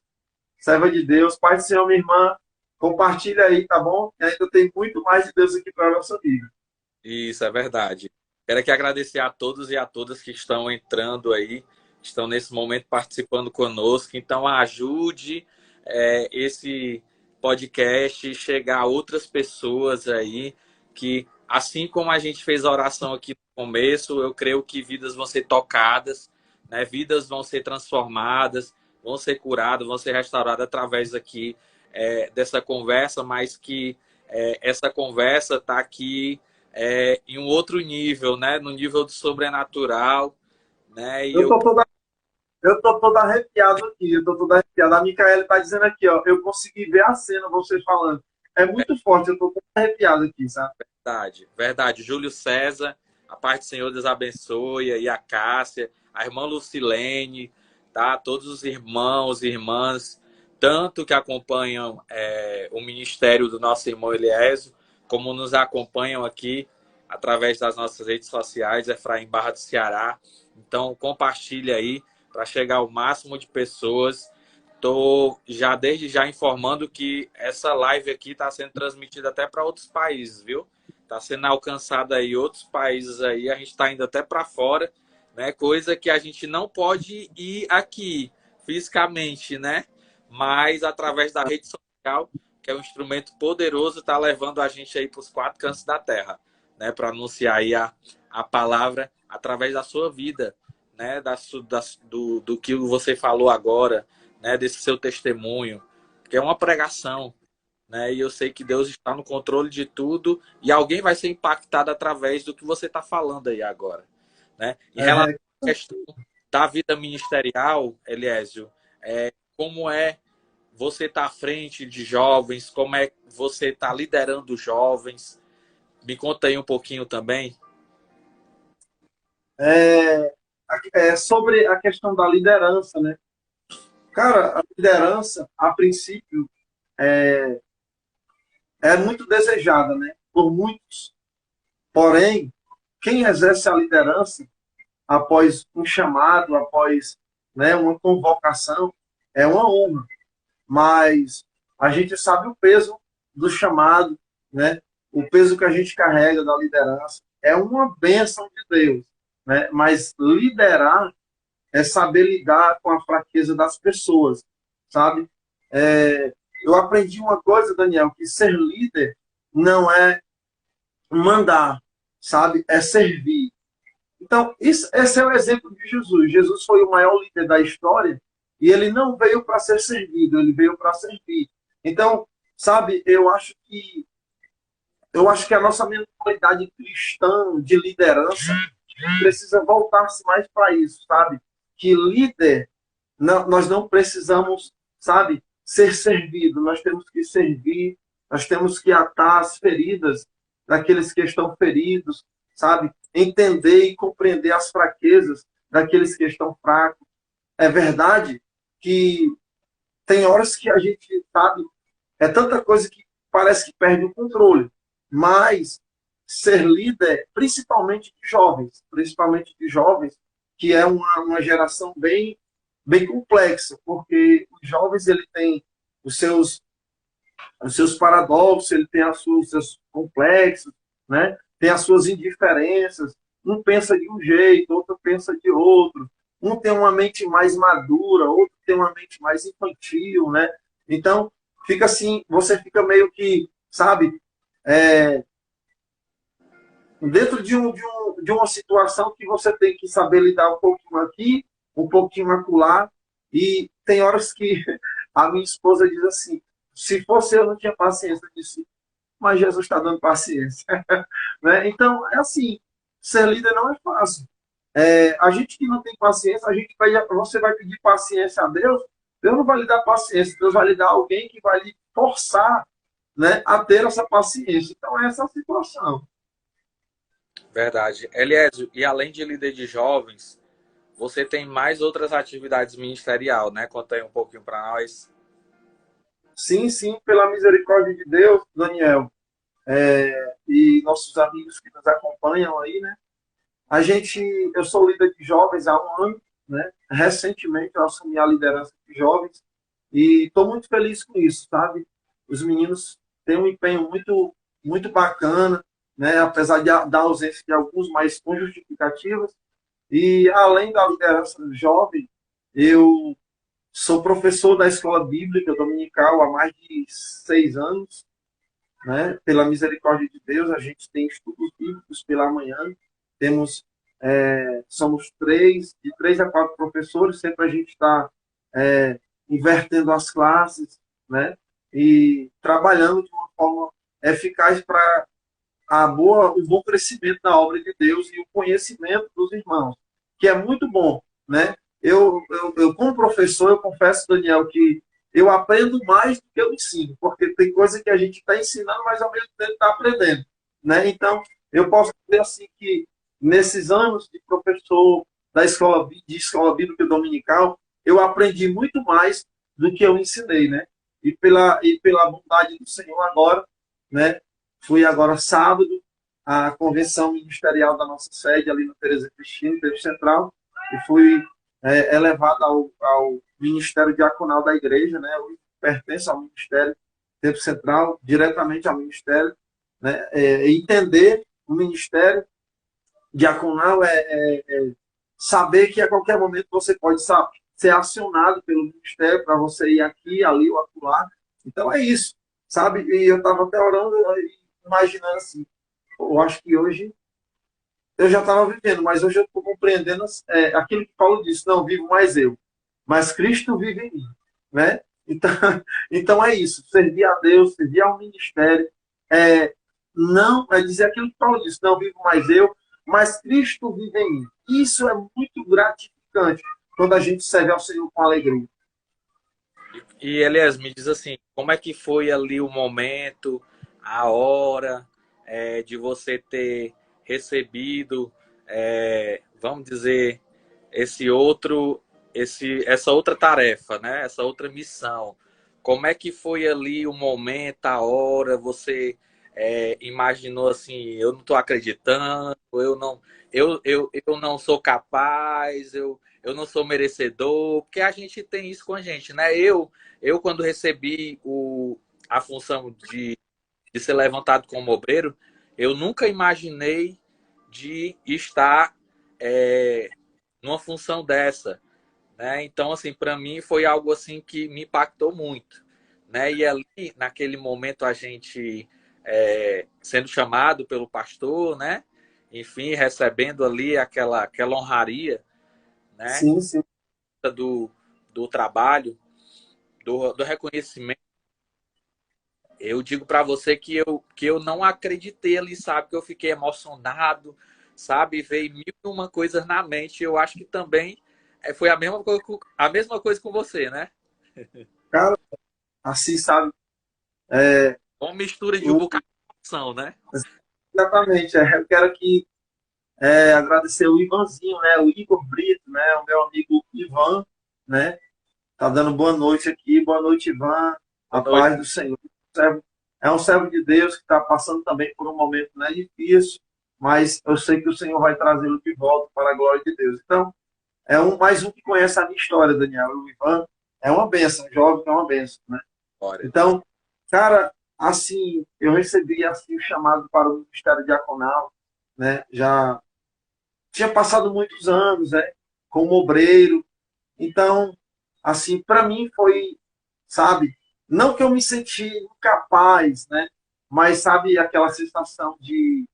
serva de Deus. Pai do Senhor, minha irmã, compartilha aí, tá bom? E ainda tem muito mais de Deus aqui para a nossa vida. isso é verdade. Quero aqui agradecer a todos e a todas que estão entrando aí, estão nesse momento participando conosco. Então, ajude esse podcast chegar a outras pessoas aí, que assim como a gente fez a oração aqui no começo, eu creio que vidas vão ser tocadas, né? Vidas vão ser transformadas, vão ser curadas, vão ser restauradas através aqui dessa conversa, mas que essa conversa está aqui em um outro nível, né? No nível do sobrenatural, né? E Eu eu tô toda, eu tô todo arrepiado aqui, eu tô todo arrepiado. A Micaela está dizendo aqui, ó, eu consegui ver a cena, vocês falando. É muito forte, eu tô todo arrepiado aqui, sabe? verdade, verdade. Júlio César, a parte do Senhor Deus abençoe, e a Cássia, a irmã Lucilene, tá? Todos os irmãos e irmãs, tanto que acompanham o ministério do nosso irmão Eliésio, como nos acompanham aqui através das nossas redes sociais, Efraim Barra do Ceará. Então, compartilhe aí para chegar ao máximo de pessoas. Estou já desde já informando que essa live aqui está sendo transmitida até para outros países, viu? Está sendo alcançada aí outros países aí, a gente está indo até para fora, né? Coisa que a gente não pode ir aqui fisicamente, né? Mas através da rede social, que é um instrumento poderoso, está levando a gente aí para os quatro cantos da terra. né, para anunciar aí a palavra através da sua vida, né, do que você falou agora, né, desse seu testemunho, que é uma pregação, né, e eu sei que Deus está no controle de tudo e alguém vai ser impactado através do que você está falando aí agora, né? Em relação É, à questão da vida ministerial, Eliésio, como é você estar à frente de jovens, como é você estar liderando jovens? Me conta aí um pouquinho também. é, sobre a questão da liderança, né? Cara, a liderança, a princípio, é muito desejada, né? Por muitos. Porém, quem exerce a liderança após um chamado, após, né, uma convocação, é uma honra. Mas a gente sabe o peso do chamado, né? O peso que a gente carrega da liderança. É uma bênção de Deus, né? Mas liderar é saber lidar com a fraqueza das pessoas, sabe? Eu aprendi uma coisa, Daniel, que ser líder não é mandar, sabe? É servir. Então, esse é o exemplo de Jesus. Jesus foi o maior líder da história e ele não veio para ser servido, ele veio para servir. Então, sabe, eu acho que a nossa mentalidade cristã de liderança precisa voltar-se mais para isso, sabe? Que líder, nós não precisamos, sabe, ser servido, nós temos que servir, nós temos que atar as feridas daqueles que estão feridos, sabe? Entender e compreender as fraquezas daqueles que estão fracos. É verdade que tem horas que a gente, sabe, é tanta coisa que parece que perde o controle, mas ser líder, principalmente de jovens, que é uma geração bem complexa, porque os jovens ele tem os seus os seus paradoxos, ele tem os seus complexos, né? Tem as suas indiferenças. Um pensa de um jeito, outro pensa de outro. Um tem uma mente mais madura, outro tem uma mente mais infantil, né? Então, fica assim, você fica meio que, sabe, é, dentro de uma situação que você tem que saber lidar um pouquinho aqui, um pouquinho acolá, e tem horas que a minha esposa diz assim, se fosse eu não tinha paciência, eu disse, mas Jesus está dando paciência. Né? Então, é assim, ser líder não é fácil. A gente que não tem paciência, você vai pedir paciência a Deus, Deus não vai lhe dar paciência, Deus vai lhe dar alguém que vai lhe forçar, né, a ter essa paciência. Então, essa é a situação. Verdade. Eliésio, e além de líder de jovens, você tem mais outras atividades ministerial, né? Conta aí um pouquinho para nós. Sim, sim, pela misericórdia de Deus, Daniel, e nossos amigos que nos acompanham aí, né? Eu sou líder de jovens há um ano, né? Recentemente eu assumi a liderança de jovens e estou muito feliz com isso, sabe? Os meninos têm um empenho muito, muito bacana, né? Apesar da ausência de alguns, mas com justificativas. E além da liderança jovem, eu sou professor da escola bíblica dominical há mais de 6 anos, né? Pela misericórdia de Deus, a gente tem estudos bíblicos pela manhã, somos de 3 a 4 professores, sempre a gente está invertendo as classes, né? E trabalhando de uma forma eficaz para o bom crescimento da obra de Deus e o conhecimento dos irmãos, que é muito bom, né? Como professor, eu confesso, Daniel, que eu aprendo mais do que eu ensino, porque tem coisa que a gente está ensinando, mas ao mesmo tempo está aprendendo, né? Então, eu posso dizer assim que nesses anos de professor de escola bíblica dominical, eu aprendi muito mais do que eu ensinei, né? E pela bondade do Senhor agora, né? Fui agora sábado à convenção ministerial da nossa sede ali no Tereza Cristina, Terça Central, e fui elevado ao ministério diaconal da igreja, né? Eu pertenço ao ministério Tempo Central, diretamente ao ministério, né? Entender o ministério diaconal é saber que a qualquer momento você pode ser acionado pelo ministério para você ir aqui, ali ou acolá. Então é isso, sabe? E eu estava até orando, imaginando assim, eu acho que hoje eu já estava vivendo, mas hoje eu estou compreendendo aquilo que Paulo disse, não vivo mais eu, mas Cristo vive em mim, né? Então, então é isso, servir a Deus, servir ao ministério, é, não é dizer aquilo que Paulo disse, não vivo mais eu, mas Cristo vive em mim. Isso é muito gratificante quando a gente serve ao Senhor com alegria. E Elias, me diz assim, como é que foi ali o momento, a hora de você ter recebido, vamos dizer, esse outro, essa outra tarefa, né? Essa outra missão. Como é que foi ali o momento, a hora? Você imaginou assim, eu não estou acreditando, eu não sou capaz, eu não sou merecedor, porque a gente tem isso com a gente, né? Eu quando recebi a função de ser levantado como obreiro, eu nunca imaginei de estar numa função dessa, né? Então, assim, para mim foi algo assim que me impactou muito, né? E ali, naquele momento, a gente sendo chamado pelo pastor, né? Enfim, recebendo ali aquela honraria, né? Sim, sim. Do trabalho, do reconhecimento. Eu digo para você que eu não acreditei ali, sabe? Que eu fiquei emocionado, sabe? Veio mil e uma coisas na mente. Eu acho que também foi a mesma coisa com você, né? Cara, assim, sabe? É, Uma mistura de um o- bocado de emoção, né? exatamente. Eu quero aqui agradecer o Ivanzinho, né? O Igor Brito, né? O meu amigo Ivan, né? Tá dando boa noite aqui. Boa noite, Ivan. A Boa noite. paz do Senhor. É um servo de Deus que está passando também por um momento, né, difícil, mas eu sei que o Senhor vai trazê-lo de volta para a glória de Deus. Então, mais um que conhece a minha história, Daniel. O Ivan é uma bênção, um jovem que é uma bênção, né? Glória a Deus. Então, cara, assim, eu recebi assim o chamado para o ministério diaconal, né? Já tinha passado muitos anos, né? Como obreiro. Então, assim, para mim foi, sabe, não que eu me senti incapaz, né? Mas sabe aquela sensação de,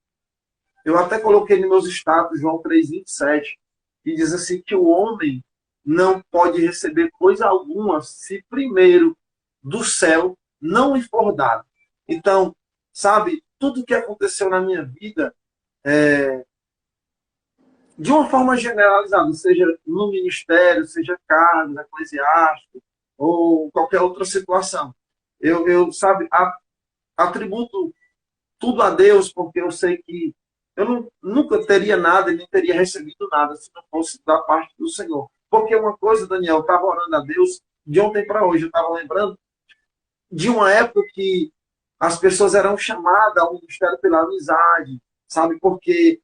eu até coloquei nos meus status João 3:27, que diz assim que o homem não pode receber coisa alguma se primeiro do céu não lhe for dado. Então, sabe, tudo que aconteceu na minha vida, de uma forma generalizada, seja no ministério, seja cargo eclesiástico, ou qualquer outra situação. Sabe, atributo tudo a Deus, porque eu sei que eu nunca teria nada e nem teria recebido nada se não fosse da parte do Senhor. Porque uma coisa, Daniel, eu estava orando a Deus de ontem para hoje, eu estava lembrando de uma época que as pessoas eram chamadas ao ministério pela amizade, sabe? Porque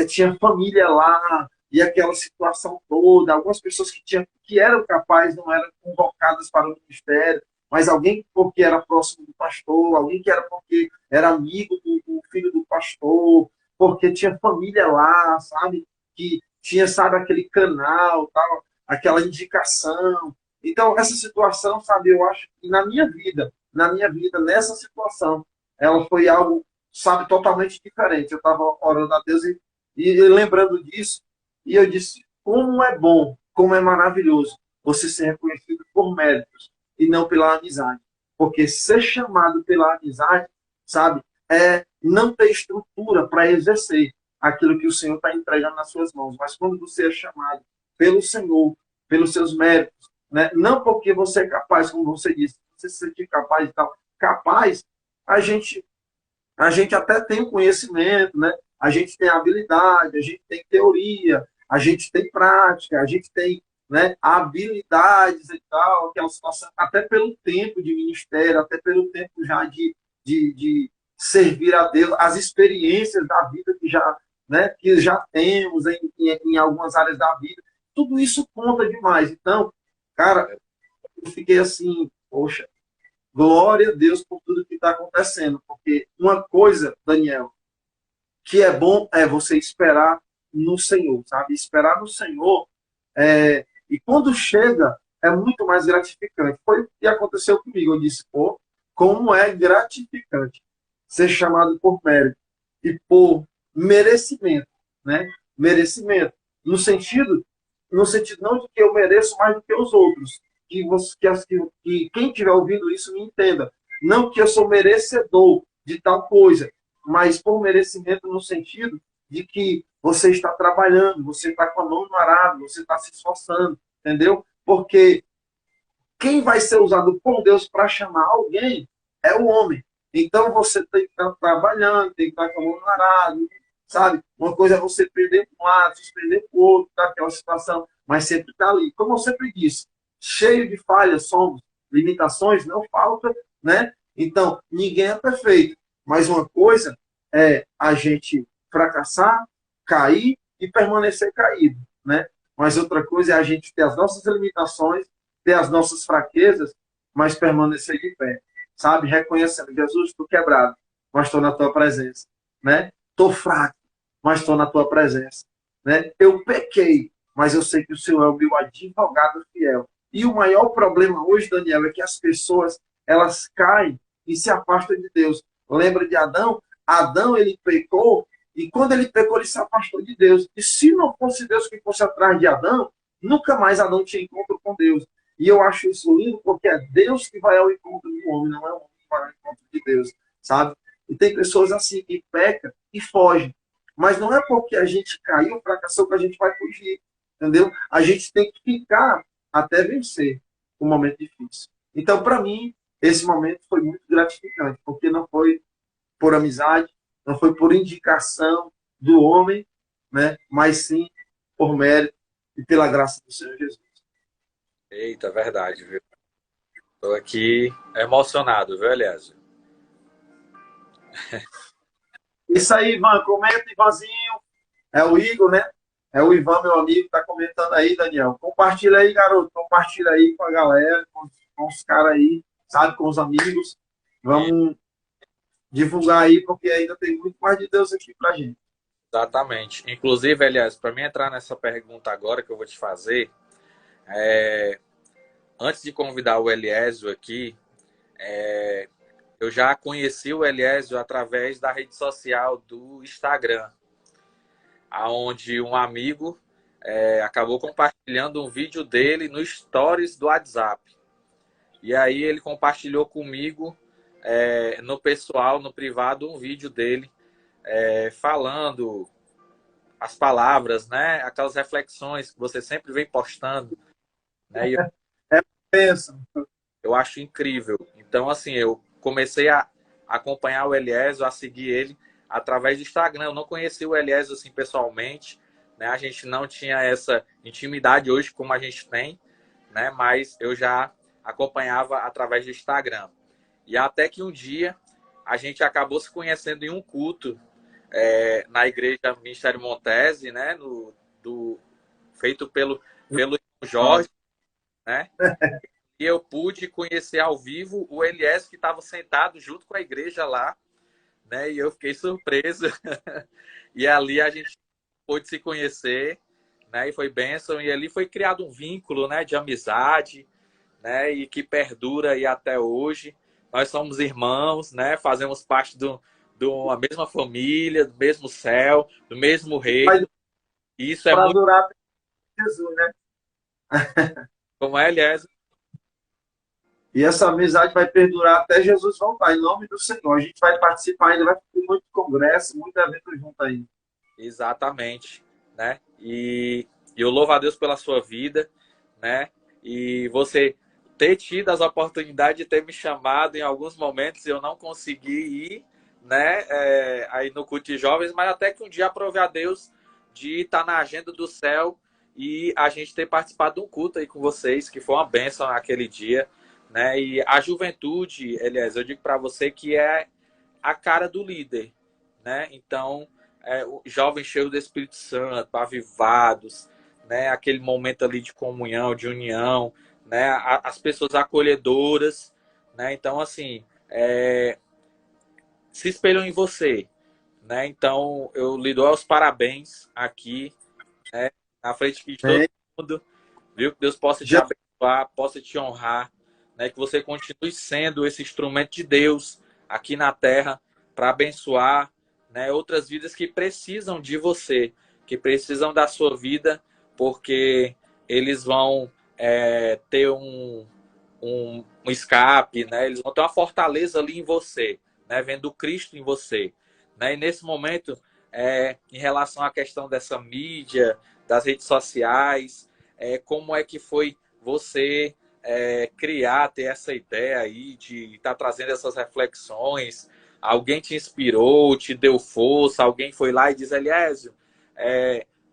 tinha família lá e aquela situação toda. Algumas pessoas que eram capazes não eram convocadas para o ministério, mas alguém porque era próximo do pastor, alguém que era porque era amigo do filho do pastor, porque tinha família lá, sabe? Que tinha, sabe, aquele canal, tal, aquela indicação. Então, essa situação, sabe, eu acho que na minha vida, nessa situação, ela foi algo, sabe, totalmente diferente. Eu estava orando a Deus e lembrando disso, e eu disse, como é bom, como é maravilhoso você ser reconhecido por méritos e não pela amizade. Porque ser chamado pela amizade, sabe, é não ter estrutura para exercer aquilo que o Senhor está entregando nas suas mãos. Mas quando você é chamado pelo Senhor, pelos seus méritos, né? Não porque você é capaz, como você disse, você se sentir capaz e tal. Capaz, a gente, a gente até tem o conhecimento, né? A gente tem habilidade, a gente tem teoria, a gente tem prática, a gente tem, né, habilidades e tal, aquela situação, até pelo tempo de ministério, até pelo tempo já de servir a Deus, as experiências da vida que já temos em algumas áreas da vida, tudo isso conta demais. Então, cara, eu fiquei assim, poxa, glória a Deus por tudo que está acontecendo, porque uma coisa, Daniel, que é bom é você esperar no Senhor, sabe? Esperar no Senhor, e quando chega, é muito mais gratificante. Foi o que aconteceu comigo. Eu disse, pô, como é gratificante ser chamado por mérito. e por merecimento, né? Merecimento. No sentido, no sentido não de que eu mereço mais do que os outros, que quem estiver ouvindo isso me entenda. Não que eu sou merecedor de tal coisa, mas por merecimento no sentido de que você está trabalhando, você está com a mão no arado, você está se esforçando, entendeu? Porque quem vai ser usado por Deus para chamar alguém é o homem. Então você tem que estar trabalhando, tem que estar com a mão no arado, sabe? Uma coisa é você perder para um lado, suspender para o outro, tá? Aquela situação, mas sempre está ali. Como eu sempre disse, cheio de falhas somos, limitações, não falta, né? Então, ninguém é perfeito. Mas uma coisa é a gente fracassar, cair e permanecer caído, né? Mas outra coisa é a gente ter as nossas limitações, ter as nossas fraquezas, mas permanecer de pé, sabe? Reconhecendo, Jesus, estou quebrado, mas estou na tua presença, né? Estou fraco, mas estou na tua presença, né? Eu pequei, mas eu sei que o Senhor é o meu advogado fiel. E o maior problema hoje, Daniel, é que as pessoas, elas caem e se afastam de Deus. Lembra de Adão? Adão, ele pecou, e quando ele pecou, ele se afastou de Deus. E se não fosse Deus que fosse atrás de Adão, nunca mais Adão tinha encontro com Deus. E eu acho isso lindo porque é Deus que vai ao encontro do homem, não é o homem que vai ao encontro de Deus, sabe? E tem pessoas assim que pecam e fogem. Mas não é porque a gente caiu, fracassou, que a gente vai fugir, entendeu? A gente tem que ficar até vencer o momento difícil. Então, para mim, esse momento foi muito gratificante, porque não foi por amizade, não foi por indicação do homem, né? Mas sim por mérito e pela graça do Senhor Jesus. Eita, verdade, viu? Tô aqui emocionado, viu, Elias? Isso aí, Ivan, comenta, Ivanzinho. É o Igor, né? É o Ivan, meu amigo, tá comentando aí, Daniel. Compartilha aí, garoto. Compartilha aí com a galera, com os caras aí, sabe? Com os amigos. E, Vamos divulgar aí, porque ainda tem muito mais de Deus aqui pra gente. exatamente. Inclusive, Elias, para mim entrar nessa pergunta agora que eu vou te fazer, é, antes de convidar o Eliésio aqui, eu já conheci o Eliésio através da rede social do Instagram, aonde um amigo acabou compartilhando um vídeo dele no Stories do WhatsApp. E aí ele compartilhou comigo, no pessoal, no privado, um vídeo dele falando as palavras, né? Aquelas reflexões que você sempre vem postando, né? E É bênção. eu acho incrível. Então, assim, eu comecei a acompanhar o Eliésio, a seguir ele através do Instagram. Eu não conheci o Eliésio assim pessoalmente, né? A gente não tinha essa intimidade hoje como a gente tem, né? Mas eu já acompanhava através do Instagram. E até que um dia a gente acabou se conhecendo em um culto na igreja Ministério Montese, né? Feito pelo Jorge, né? E eu pude conhecer ao vivo o Elias que estava sentado junto com a igreja lá, né? E eu fiquei surpreso. E ali a gente pôde se conhecer, né? E foi bênção. E ali foi criado um vínculo, né? De amizade, né? E que perdura aí até hoje. Nós somos irmãos, né? Fazemos parte de uma mesma família, do mesmo céu, do mesmo Mas reino. E isso é para muito adorar Jesus, né? como é, Elias. E essa amizade vai perdurar até Jesus voltar, em nome do Senhor. A gente vai participar ainda, vai ter muito congresso, muito evento junto aí. Exatamente, né? E eu louvo a Deus pela sua vida, né? E você ter tido as oportunidades de ter me chamado em alguns momentos e eu não consegui ir, né? Aí no culto de jovens, mas até que um dia aprovei a Deus de estar na agenda do céu e a gente ter participado de um culto aí com vocês, que foi uma bênção naquele dia, né? E a juventude, Elias, eu digo para você que é a cara do líder, né? Então jovens cheios do Espírito Santo, avivados, né? Aquele momento ali de comunhão, de união, né? As pessoas acolhedoras, né? Então, assim, se espelham em você, né? Então, eu lhe dou os parabéns aqui, né? Na frente de todo Bem, mundo, viu? Que Deus possa te já abençoar, possa te honrar, né? Que você continue sendo esse instrumento de Deus aqui na terra para abençoar, né? Outras vidas que precisam de você, que precisam da sua vida, porque eles vão ter um escape, né? Eles vão ter uma fortaleza ali em você, né? Vendo Cristo em você, né? E nesse momento, em relação à questão dessa mídia, das redes sociais, como é que foi você criar, ter essa ideia aí de estar trazendo essas reflexões? Alguém te inspirou, te deu força, alguém foi lá e disse, Eliésio,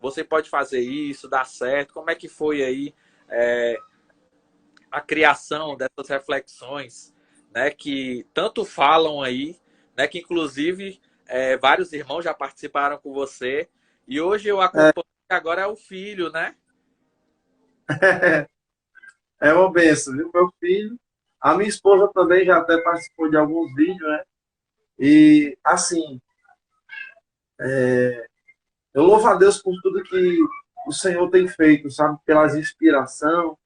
você pode fazer isso, dá certo. Como é que foi aí a criação dessas reflexões, né, que tanto falam aí, né, que inclusive vários irmãos já participaram com você, e hoje eu acompanho que agora é o filho, né? É uma benção, viu? Meu filho. A minha esposa também já até participou de alguns vídeos, né? E, assim, eu louvo a Deus por tudo que o Senhor tem feito, sabe? Pelas inspiração.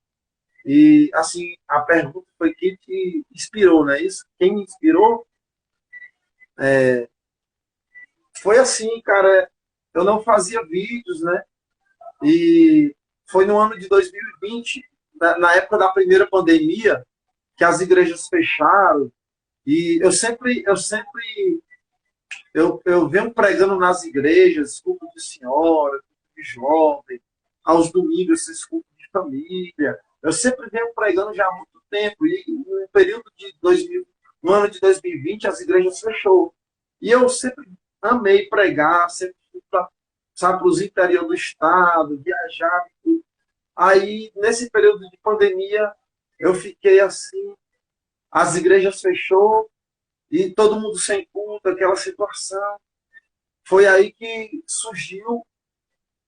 E, assim, a pergunta foi quem te inspirou, né? Isso, quem me inspirou foi assim, cara. Eu não fazia vídeos, né? E foi no ano de 2020, na época da primeira pandemia, que as igrejas fecharam. E eu venho pregando nas igrejas, culto de senhora, culto de jovem, aos domingos, esses cultos de família. Eu sempre venho pregando já há muito tempo. E no período de 2000, no ano de 2020, as igrejas fechou. E eu sempre amei pregar, sempre fui para os interior do estado, viajar. Aí, nesse período de pandemia, eu fiquei assim, as igrejas fechou e todo mundo sem culto, aquela situação. Foi aí que surgiu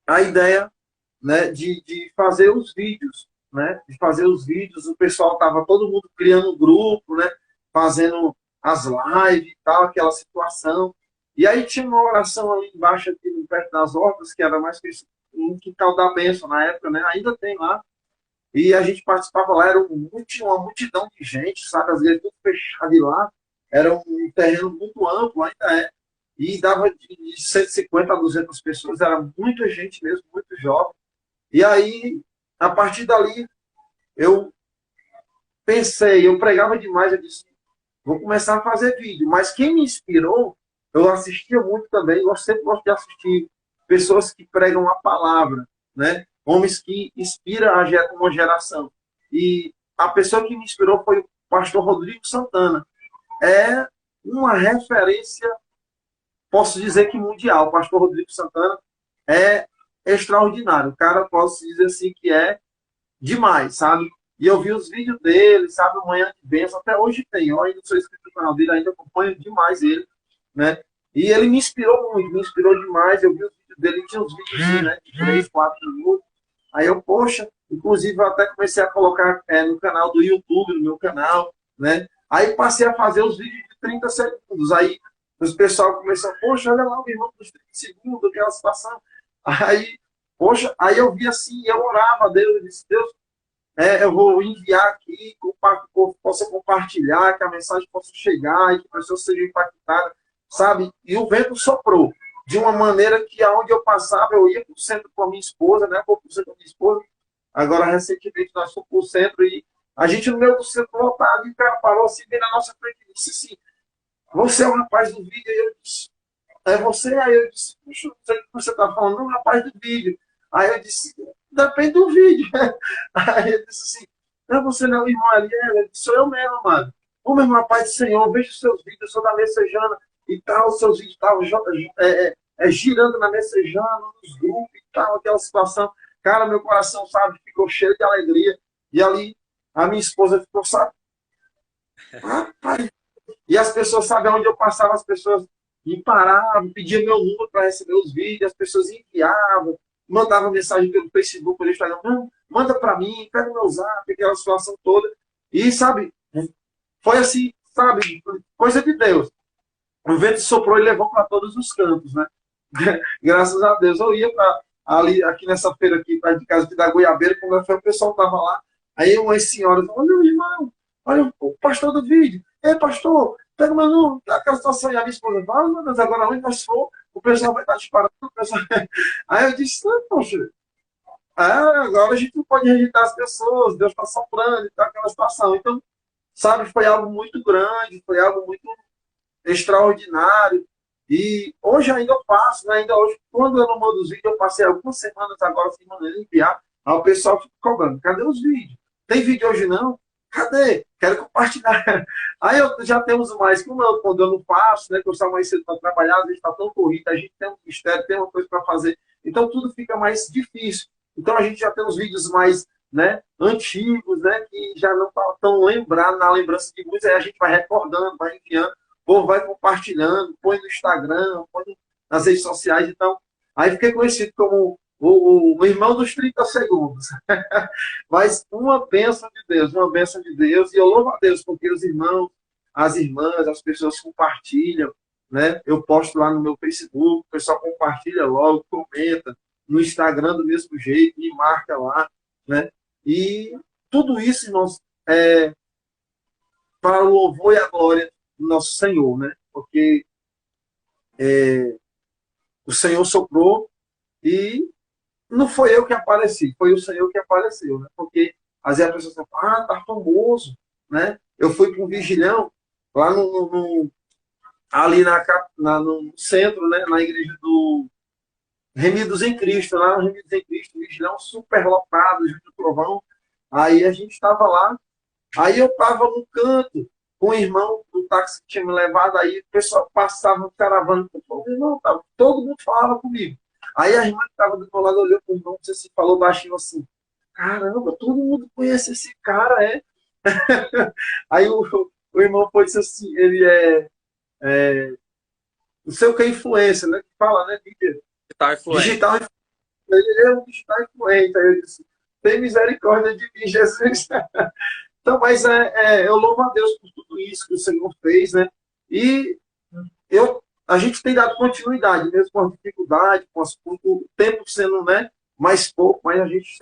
a ideia, né, de fazer os vídeos, né, de fazer os vídeos. O pessoal estava todo mundo criando um grupo, né, fazendo as lives e tal, aquela situação. E aí tinha uma oração ali embaixo, aqui perto das hortas, que era mais que um quintal da bênção na época, né, ainda tem lá. E a gente participava lá, era uma multidão de gente, sabe? Às vezes tudo fechado lá. Era um terreno muito amplo, ainda é. E dava de 150 a 200 pessoas, era muita gente mesmo, muito jovem. E aí, a partir dali, eu pensei, eu pregava demais, eu disse, vou começar a fazer vídeo. Mas quem me inspirou, eu assistia muito também, eu sempre gosto de assistir pessoas que pregam a palavra, né? Homens que inspiram uma geração. E a pessoa que me inspirou foi o pastor Rodrigo Santana. É uma referência, posso dizer que mundial. O pastor Rodrigo Santana é extraordinário. O cara, posso dizer assim, que é demais, sabe? E eu vi os vídeos dele, sabe? Manhã de Bênção, até hoje tem. Eu ainda sou inscrito no canal dele, ainda acompanho demais ele, né? E ele me inspirou muito, me inspirou demais. Eu vi os vídeos dele, tinha uns vídeos, né? De 3, 4 minutos. Aí eu, poxa, inclusive eu até comecei a colocar no canal do YouTube, no meu canal, né? Aí passei a fazer os vídeos de 30 segundos. Aí os pessoal começou, poxa, olha lá o irmão dos 30 segundos, aquela situação. Aí, poxa, aí eu vi assim, eu orava a Deus, eu disse, Deus, eu vou enviar aqui, que o povo possa compartilhar, que a mensagem possa chegar e que a pessoa seja impactada, sabe? E o vento soprou de uma maneira que aonde eu passava, eu ia para o centro com a minha esposa, né? Vou para o centro com a minha esposa. Agora, recentemente, nós fomos para o centro e a gente, no meio do centro lotado, e o cara parou assim, bem na nossa frente e disse assim, você é o rapaz do vídeo? Aí eu disse, é você? Aí eu disse, puxa, não sei o que você está falando, não, rapaz do vídeo. Aí eu disse, depende do vídeo. Aí ele disse assim, não, você não é o irmão ali, ele disse, sou eu mesmo, mano. Ô, meu irmão, Pai do Senhor, vejo os seus vídeos, eu sou da Messejana e tal, os seus vídeos estavam girando na Messejana, nos grupos e tal, aquela situação. Cara, meu coração, sabe, ficou cheio de alegria. E ali, a minha esposa ficou, sabe, rapaz. E as pessoas, sabe, onde eu passava, as pessoas me paravam, pediam meu número para receber os vídeos, as pessoas enviavam, mandavam mensagem pelo Facebook, pelo Instagram, não, manda para mim, pega o meu zap, aquela situação toda. E, sabe, foi assim, sabe, coisa de Deus. O vento soprou e levou para todos os cantos, né? Graças a Deus. Eu ia para ali, aqui nessa feira aqui, perto de casa, da Goiabeira, quando o pessoal estava lá, aí umas senhoras, olha o irmão, olha o pastor do vídeo, ei pastor, Pega, mas não, tá aquela situação aí, a minha esposa fala, meu Deus, agora onde nós for, o pessoal vai estar disparando, o pessoal... Aí eu disse, não, poxa, agora a gente não pode rejeitar as pessoas, Deus está soprando e tal, aquela situação. Então, sabe, foi algo muito grande, foi algo muito extraordinário. E hoje ainda eu passo, né? Ainda hoje, quando eu não mando os vídeos, eu passei algumas semanas agora sem maneira de enviar, aí o pessoal fica cobrando, cadê os vídeos? Tem vídeo hoje não? Cadê? Quero compartilhar. Aí eu já temos mais, como eu, quando eu não faço, né? Que eu saio mais cedo para trabalhar, a gente está tão corrido, a gente tem um mistério, tem uma coisa para fazer. Então tudo fica mais difícil. Então a gente já tem os vídeos mais, né, antigos, né, que já não estão tão lembrados na lembrança de muitos, aí a gente vai recordando, vai enviando, ou vai compartilhando, põe no Instagram, põe nas redes sociais. Então, aí fiquei conhecido como o irmão dos 30 segundos. Mas uma bênção de Deus, uma bênção de Deus, e eu louvo a Deus porque os irmãos, as irmãs, as pessoas compartilham, né? Eu posto lá no meu Facebook, o pessoal compartilha logo, comenta, no Instagram do mesmo jeito, me marca lá, né? E tudo isso, irmãos, é para o louvor e a glória do nosso Senhor, né? Porque o Senhor soprou e não foi eu que apareci, foi o Senhor que apareceu, né? Porque às vezes a pessoa fala, tá famoso, né? Eu fui para um vigilhão lá ali no centro, né? Na igreja do Remidos em Cristo, lá no Remidos em Cristo, vigilhão super lotado, junto do trovão. Aí a gente estava lá, aí eu estava no canto com o irmão do táxi que tinha me levado, aí o pessoal passava no caravana, o irmão, todo mundo falava comigo. Aí a irmã que estava do meu lado olhou para o irmão, não sei se falou baixinho assim, caramba, todo mundo conhece esse cara, é? Aí o irmão foi disse assim, ele não sei o que é influência, né? Que fala, né? Digital influente. Digital, ele é um digital influente. Aí eu disse, tem misericórdia de mim, Jesus. Então, mas eu louvo a Deus por tudo isso que o Senhor fez, né? E a gente tem dado continuidade, mesmo com as dificuldades, com o tempo sendo, né, mais pouco, mas a gente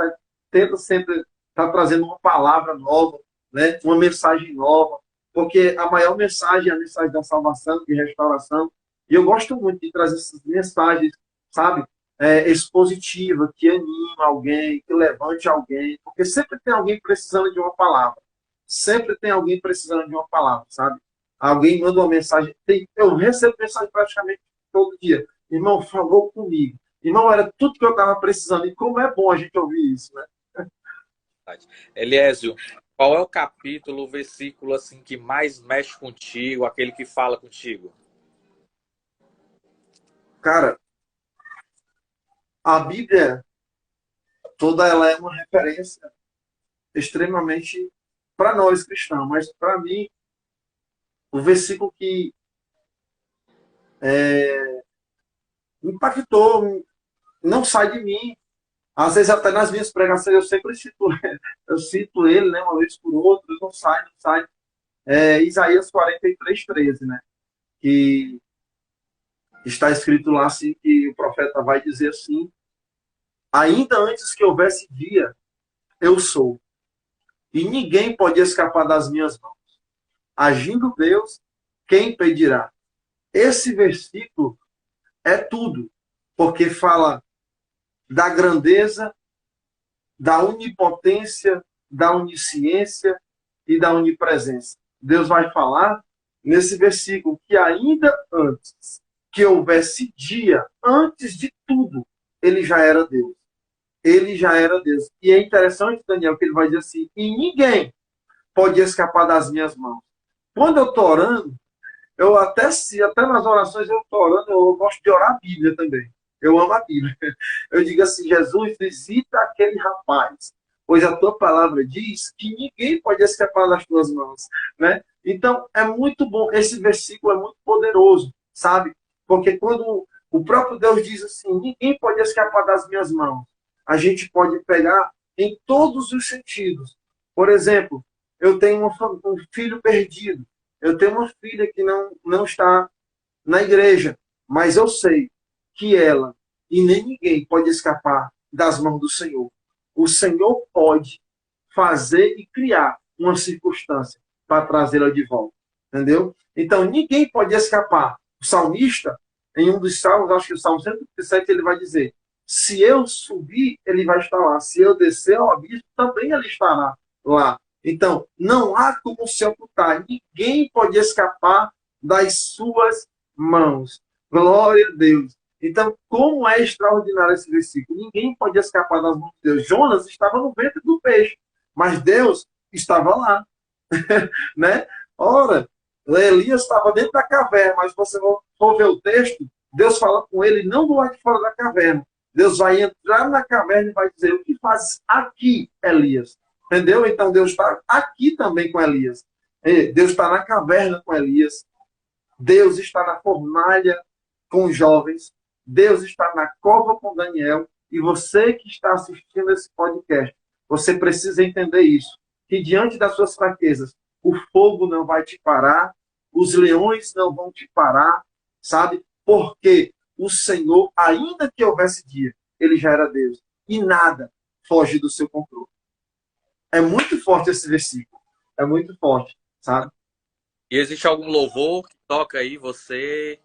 tenta sempre estar trazendo uma palavra nova, né, uma mensagem nova, porque a maior mensagem é a mensagem da salvação, de restauração. E eu gosto muito de trazer essas mensagens, sabe, expositiva, que anima alguém, que levante alguém, porque sempre tem alguém precisando de uma palavra. Sempre tem alguém precisando de uma palavra, sabe? Alguém manda uma mensagem. Eu recebo mensagem praticamente todo dia. Irmão, falou comigo. Irmão, era tudo que eu estava precisando. E como é bom a gente ouvir isso, né? Eliésio, qual é o capítulo, o versículo assim que mais mexe contigo, aquele que fala contigo? Cara, a Bíblia toda ela é uma referência extremamente para nós cristãos, mas para mim, o versículo que me impactou, não sai de mim. Às vezes até nas minhas pregações eu sempre eu cito ele, né, uma vez por outra, não sai, não sai. Isaías 43:13, né? Que está escrito lá assim, que o profeta vai dizer assim, ainda antes que houvesse dia, eu sou. E ninguém pode escapar das minhas mãos. Agindo Deus, quem impedirá? Esse versículo é tudo, porque fala da grandeza, da onipotência, da onisciência e da onipresença. Deus vai falar nesse versículo que ainda antes que houvesse dia, antes de tudo, ele já era Deus. Ele já era Deus. E é interessante, Daniel, que ele vai dizer assim, e ninguém pode escapar das minhas mãos. Quando eu estou orando, eu até nas orações eu estou orando, eu gosto de orar a Bíblia também. Eu amo a Bíblia. Eu digo assim, Jesus, visita aquele rapaz, pois a tua palavra diz que ninguém pode escapar das tuas mãos, né? Então, é muito bom, esse versículo é muito poderoso, sabe? Porque quando o próprio Deus diz assim, ninguém pode escapar das minhas mãos, a gente pode pegar em todos os sentidos. Por exemplo, eu tenho um filho perdido, eu tenho uma filha que não está na igreja, mas eu sei que ela e nem ninguém pode escapar das mãos do Senhor. O Senhor pode fazer e criar uma circunstância para trazê-la de volta. entendeu? Então, ninguém pode escapar. O salmista, em um dos salmos, acho que o Salmo 137, ele vai dizer: se eu subir, ele vai estar lá. Se eu descer ao abismo, também ele estará lá. Então, não há como se ocultar. Ninguém pode escapar das suas mãos. Glória a Deus. Então, como é extraordinário esse versículo. Ninguém pode escapar das mãos de Deus. Jonas estava no ventre do peixe, mas Deus estava lá, né? Ora, Elias estava dentro da caverna, mas se você for ver o texto, Deus fala com ele não do lado de fora da caverna. Deus vai entrar na caverna e vai dizer: o que fazes aqui, Elias? Entendeu? Então Deus está aqui também com Elias. Deus está na caverna com Elias. Deus está na fornalha com os jovens. Deus está na cova com Daniel. E você que está assistindo esse podcast, você precisa entender isso. Que diante das suas fraquezas, o fogo não vai te parar, os leões não vão te parar, sabe? Porque o Senhor, ainda que houvesse dia, ele já era Deus. E nada foge do seu controle. É muito forte esse versículo. É muito forte, sabe? E existe algum louvor que toca aí você?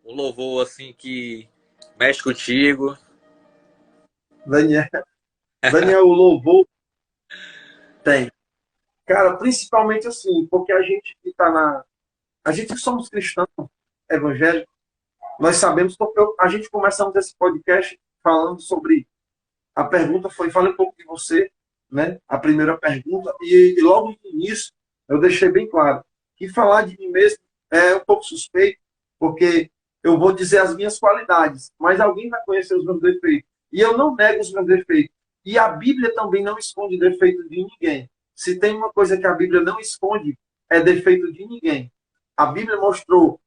Um louvor assim que mexe contigo? Daniel, Daniel, o louvor tem. Cara, principalmente assim, porque a gente que está na. A gente que somos cristãos evangélicos, nós sabemos, porque a gente começamos esse podcast falando sobre. A pergunta foi: fale um pouco de você, né? A primeira pergunta, e logo no início eu deixei bem claro que falar de mim mesmo é um pouco suspeito, porque eu vou dizer as minhas qualidades, mas alguém vai conhecer os meus defeitos. E eu não nego os meus defeitos. E a Bíblia também não esconde defeito de ninguém. Se tem uma coisa que a Bíblia não esconde, é defeito de ninguém. A Bíblia mostrou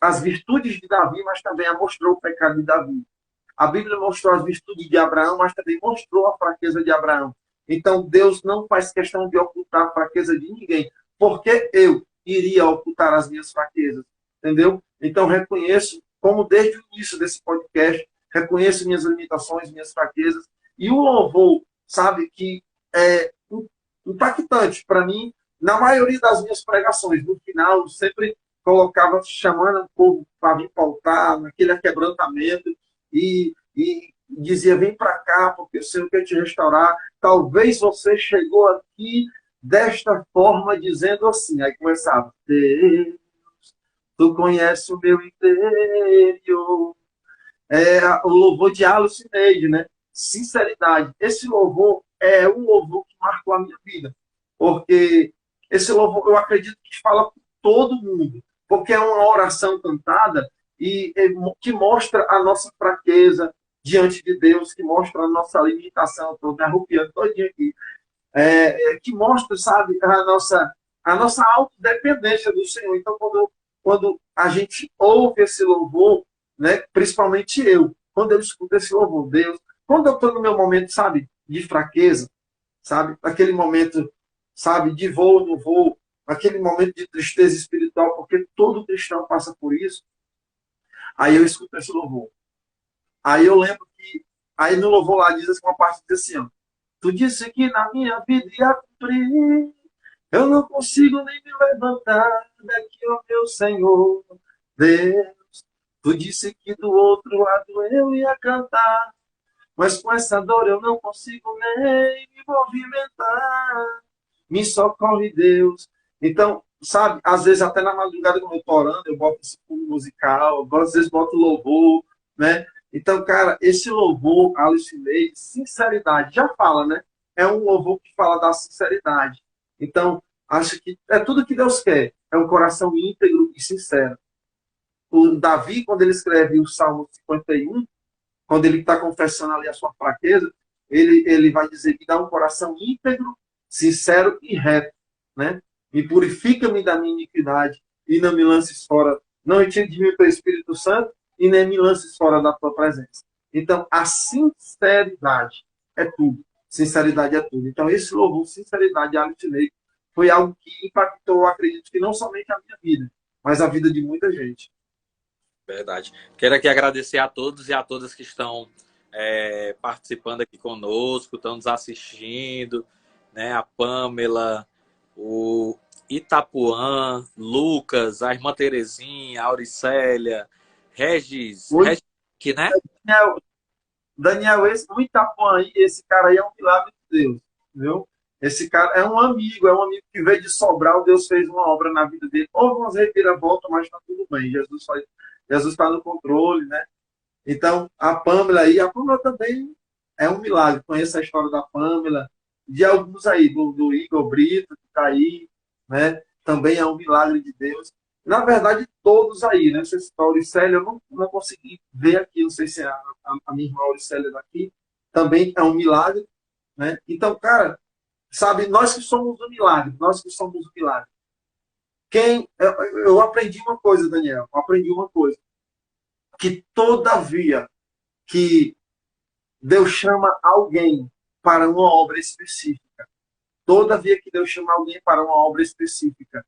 as virtudes de Davi, mas também mostrou o pecado de Davi. A Bíblia mostrou as virtudes de Abraão, mas também mostrou a fraqueza de Abraão. Então, Deus não faz questão de ocultar a fraqueza de ninguém. Porque eu iria ocultar as minhas fraquezas? Entendeu? Então, reconheço, como desde o início desse podcast, reconheço minhas limitações, minhas fraquezas. E o louvor, sabe, que é impactante para mim, na maioria das minhas pregações. No final, eu sempre colocava, chamando o povo para me pautar, naquele quebrantamento, e dizia: vem para cá, porque o Senhor quer te restaurar. Talvez você chegou aqui desta forma, dizendo assim. Aí começava: Deus, tu conheces o meu interior. O louvor de Alice Neide, né? Sinceridade. Esse louvor é um louvor que marcou a minha vida. Porque esse louvor, eu acredito que fala com todo mundo. Porque é uma oração cantada e que mostra a nossa fraqueza diante de Deus, que mostra a nossa limitação. Estou me arrupiando todinho aqui. Que mostra, sabe, a nossa autodependência do Senhor. Então, quando a gente ouve esse louvor, né, principalmente eu, quando eu escuto esse louvor, Deus, quando eu estou no meu momento, sabe, de fraqueza, sabe, aquele momento, sabe, de voo no voo, aquele momento de tristeza espiritual, porque todo cristão passa por isso, aí eu escuto esse louvor. Aí eu lembro que, aí no louvor lá diz assim, uma parte diz assim, ó: tu disse que na minha vida ia cumprir, eu não consigo nem me levantar daqui, ó meu Senhor. Deus, tu disse que do outro lado eu ia cantar, mas com essa dor eu não consigo nem me movimentar. Me socorre, Deus. Então, sabe, às vezes até na madrugada quando eu tô orando, eu boto esse fundo musical, às vezes boto louvor, né? Então, cara, esse louvor, Alice Neide, sinceridade, já fala, né? É um louvor que fala da sinceridade. Então, acho que é tudo que Deus quer. É um coração íntegro e sincero. O Davi, quando ele escreve o Salmo 51, quando ele está confessando ali a sua fraqueza, ele vai dizer: me dá um coração íntegro, sincero e reto, né? Me purifica-me da minha iniquidade e não me lances fora, não retire de mim o teu Espírito Santo e nem me lances fora da tua presença. Então, a sinceridade é tudo. Sinceridade é tudo. Então, esse louvor, sinceridade, Alice Neide, foi algo que impactou, acredito que não somente a minha vida, mas a vida de muita gente. Verdade. Quero aqui agradecer a todos e a todas que estão participando aqui conosco, estão nos assistindo, né? A Pamela, o Itapuã, Lucas, a irmã Terezinha, a Auricélia, Hoje, Regis, que, né? Daniel, Daniel, esse do Itapuã aí, esse cara aí é um milagre de Deus, viu? Esse cara é um amigo que veio de Sobral, Deus fez uma obra na vida dele. Houve umas reviravoltas, mas está tudo bem. Jesus está no controle, né? Então, a Pâmela também é um milagre. Conheço a história da Pâmela, de alguns aí, do Igor Brito, que está aí, né? Também é um milagre de Deus. Na verdade, todos aí, né? Essa Auricélia, eu não consegui ver aqui, não sei se a minha irmã Auricélia daqui, também é um milagre, né? Então, cara, sabe, nós que somos o milagre, nós que somos o milagre. Eu aprendi uma coisa, Daniel, eu aprendi uma coisa, que todavia que Deus chama alguém para uma obra específica. Todavia que Deus chama alguém para uma obra específica,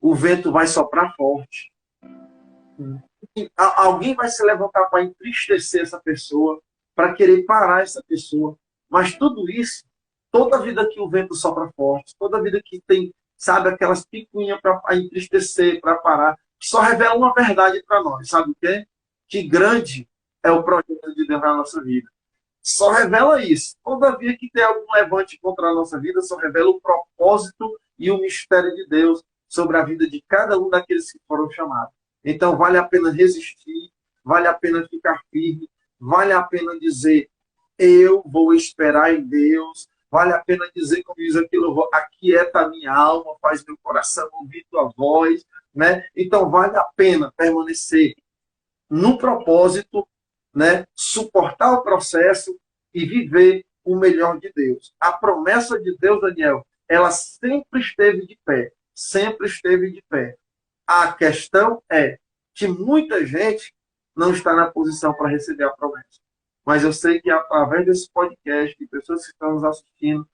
o vento vai soprar forte. Alguém vai se levantar para entristecer essa pessoa, para querer parar essa pessoa. Mas tudo isso, toda vida que o vento sopra forte, toda vida que tem, sabe, aquelas picuinhas para entristecer, para parar, só revela uma verdade para nós. Sabe o quê? Que grande é o projeto de Deus na nossa vida. Só revela isso. Todavia que tem algum levante contra a nossa vida, só revela o propósito e o mistério de Deus sobre a vida de cada um daqueles que foram chamados. Então, vale a pena resistir, vale a pena ficar firme, vale a pena dizer, eu vou esperar em Deus, vale a pena dizer, como diz aquilo, aquieta a minha alma, faz meu coração ouvir tua voz, né? Então, vale a pena permanecer no propósito, né, suportar o processo e viver o melhor de Deus. A promessa de Deus, Daniel, ela sempre esteve de pé, sempre esteve de pé. A questão é que muita gente não está na posição para receber a promessa. Mas eu sei que através desse podcast, de pessoas que estão nos assistindo,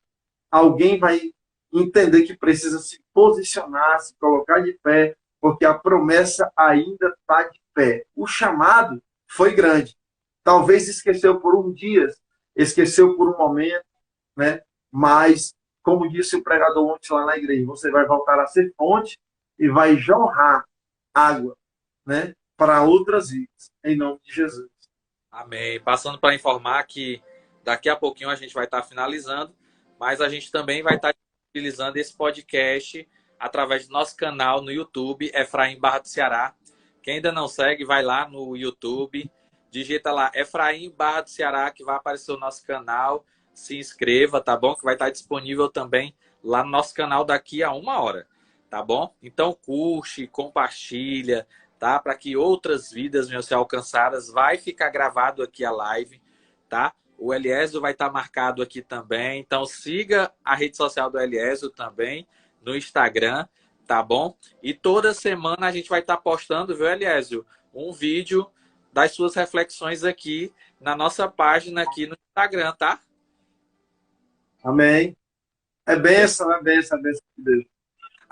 alguém vai entender que precisa se posicionar, se colocar de pé, porque a promessa ainda está de pé. O chamado foi grande. Talvez esqueceu por um dia, esqueceu por um momento, né? Mas, como disse o pregador ontem lá na igreja, você vai voltar a ser fonte e vai jorrar água, né? Para outras vidas, em nome de Jesus. Amém. Passando para informar que daqui a pouquinho a gente vai estar finalizando, mas a gente também vai estar utilizando esse podcast através do nosso canal no YouTube, Efraim Barra do Ceará. Quem ainda não segue, vai lá no YouTube, digita lá Efraim Barra do Ceará, que vai aparecer o nosso canal. Se inscreva, tá bom? Que vai estar disponível também lá no nosso canal daqui a 1 hora, tá bom? Então curte, compartilha, tá? Para que outras vidas venham ser alcançadas. Vai ficar gravado aqui a live, tá? O Eliésio vai estar marcado aqui também. Então siga a rede social do Eliésio também no Instagram, tá bom? E toda semana a gente vai estar postando, viu, Eliésio? Um vídeo das suas reflexões aqui na nossa página aqui no Instagram, tá? Amém. É bênção, é bênção, é bênção de Deus.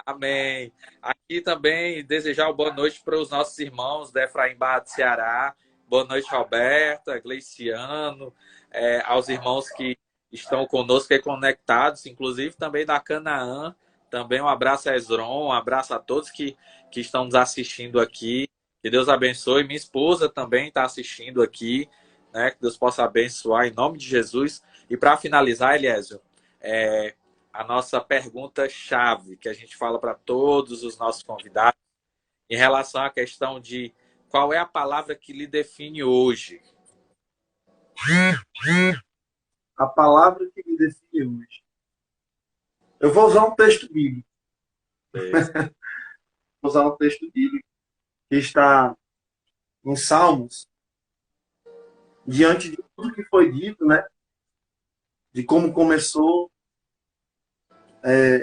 Amém. Aqui também desejar uma boa noite para os nossos irmãos da Efraim Barra do Ceará. Boa noite, Roberta, Gleiciano, aos irmãos que estão conosco e conectados, inclusive também da Canaã. Também um abraço a Esron, um abraço a todos que estão nos assistindo aqui. Que Deus abençoe. Minha esposa também está assistindo aqui, né? Que Deus possa abençoar em nome de Jesus. E para finalizar, Eliésio, a nossa pergunta-chave que a gente fala para todos os nossos convidados em relação à questão de qual é a palavra que lhe define hoje. A palavra que me define hoje. Eu vou usar um texto bíblico. Vou usar um texto bíblico que está em Salmos, diante de tudo que foi dito, né? De como começou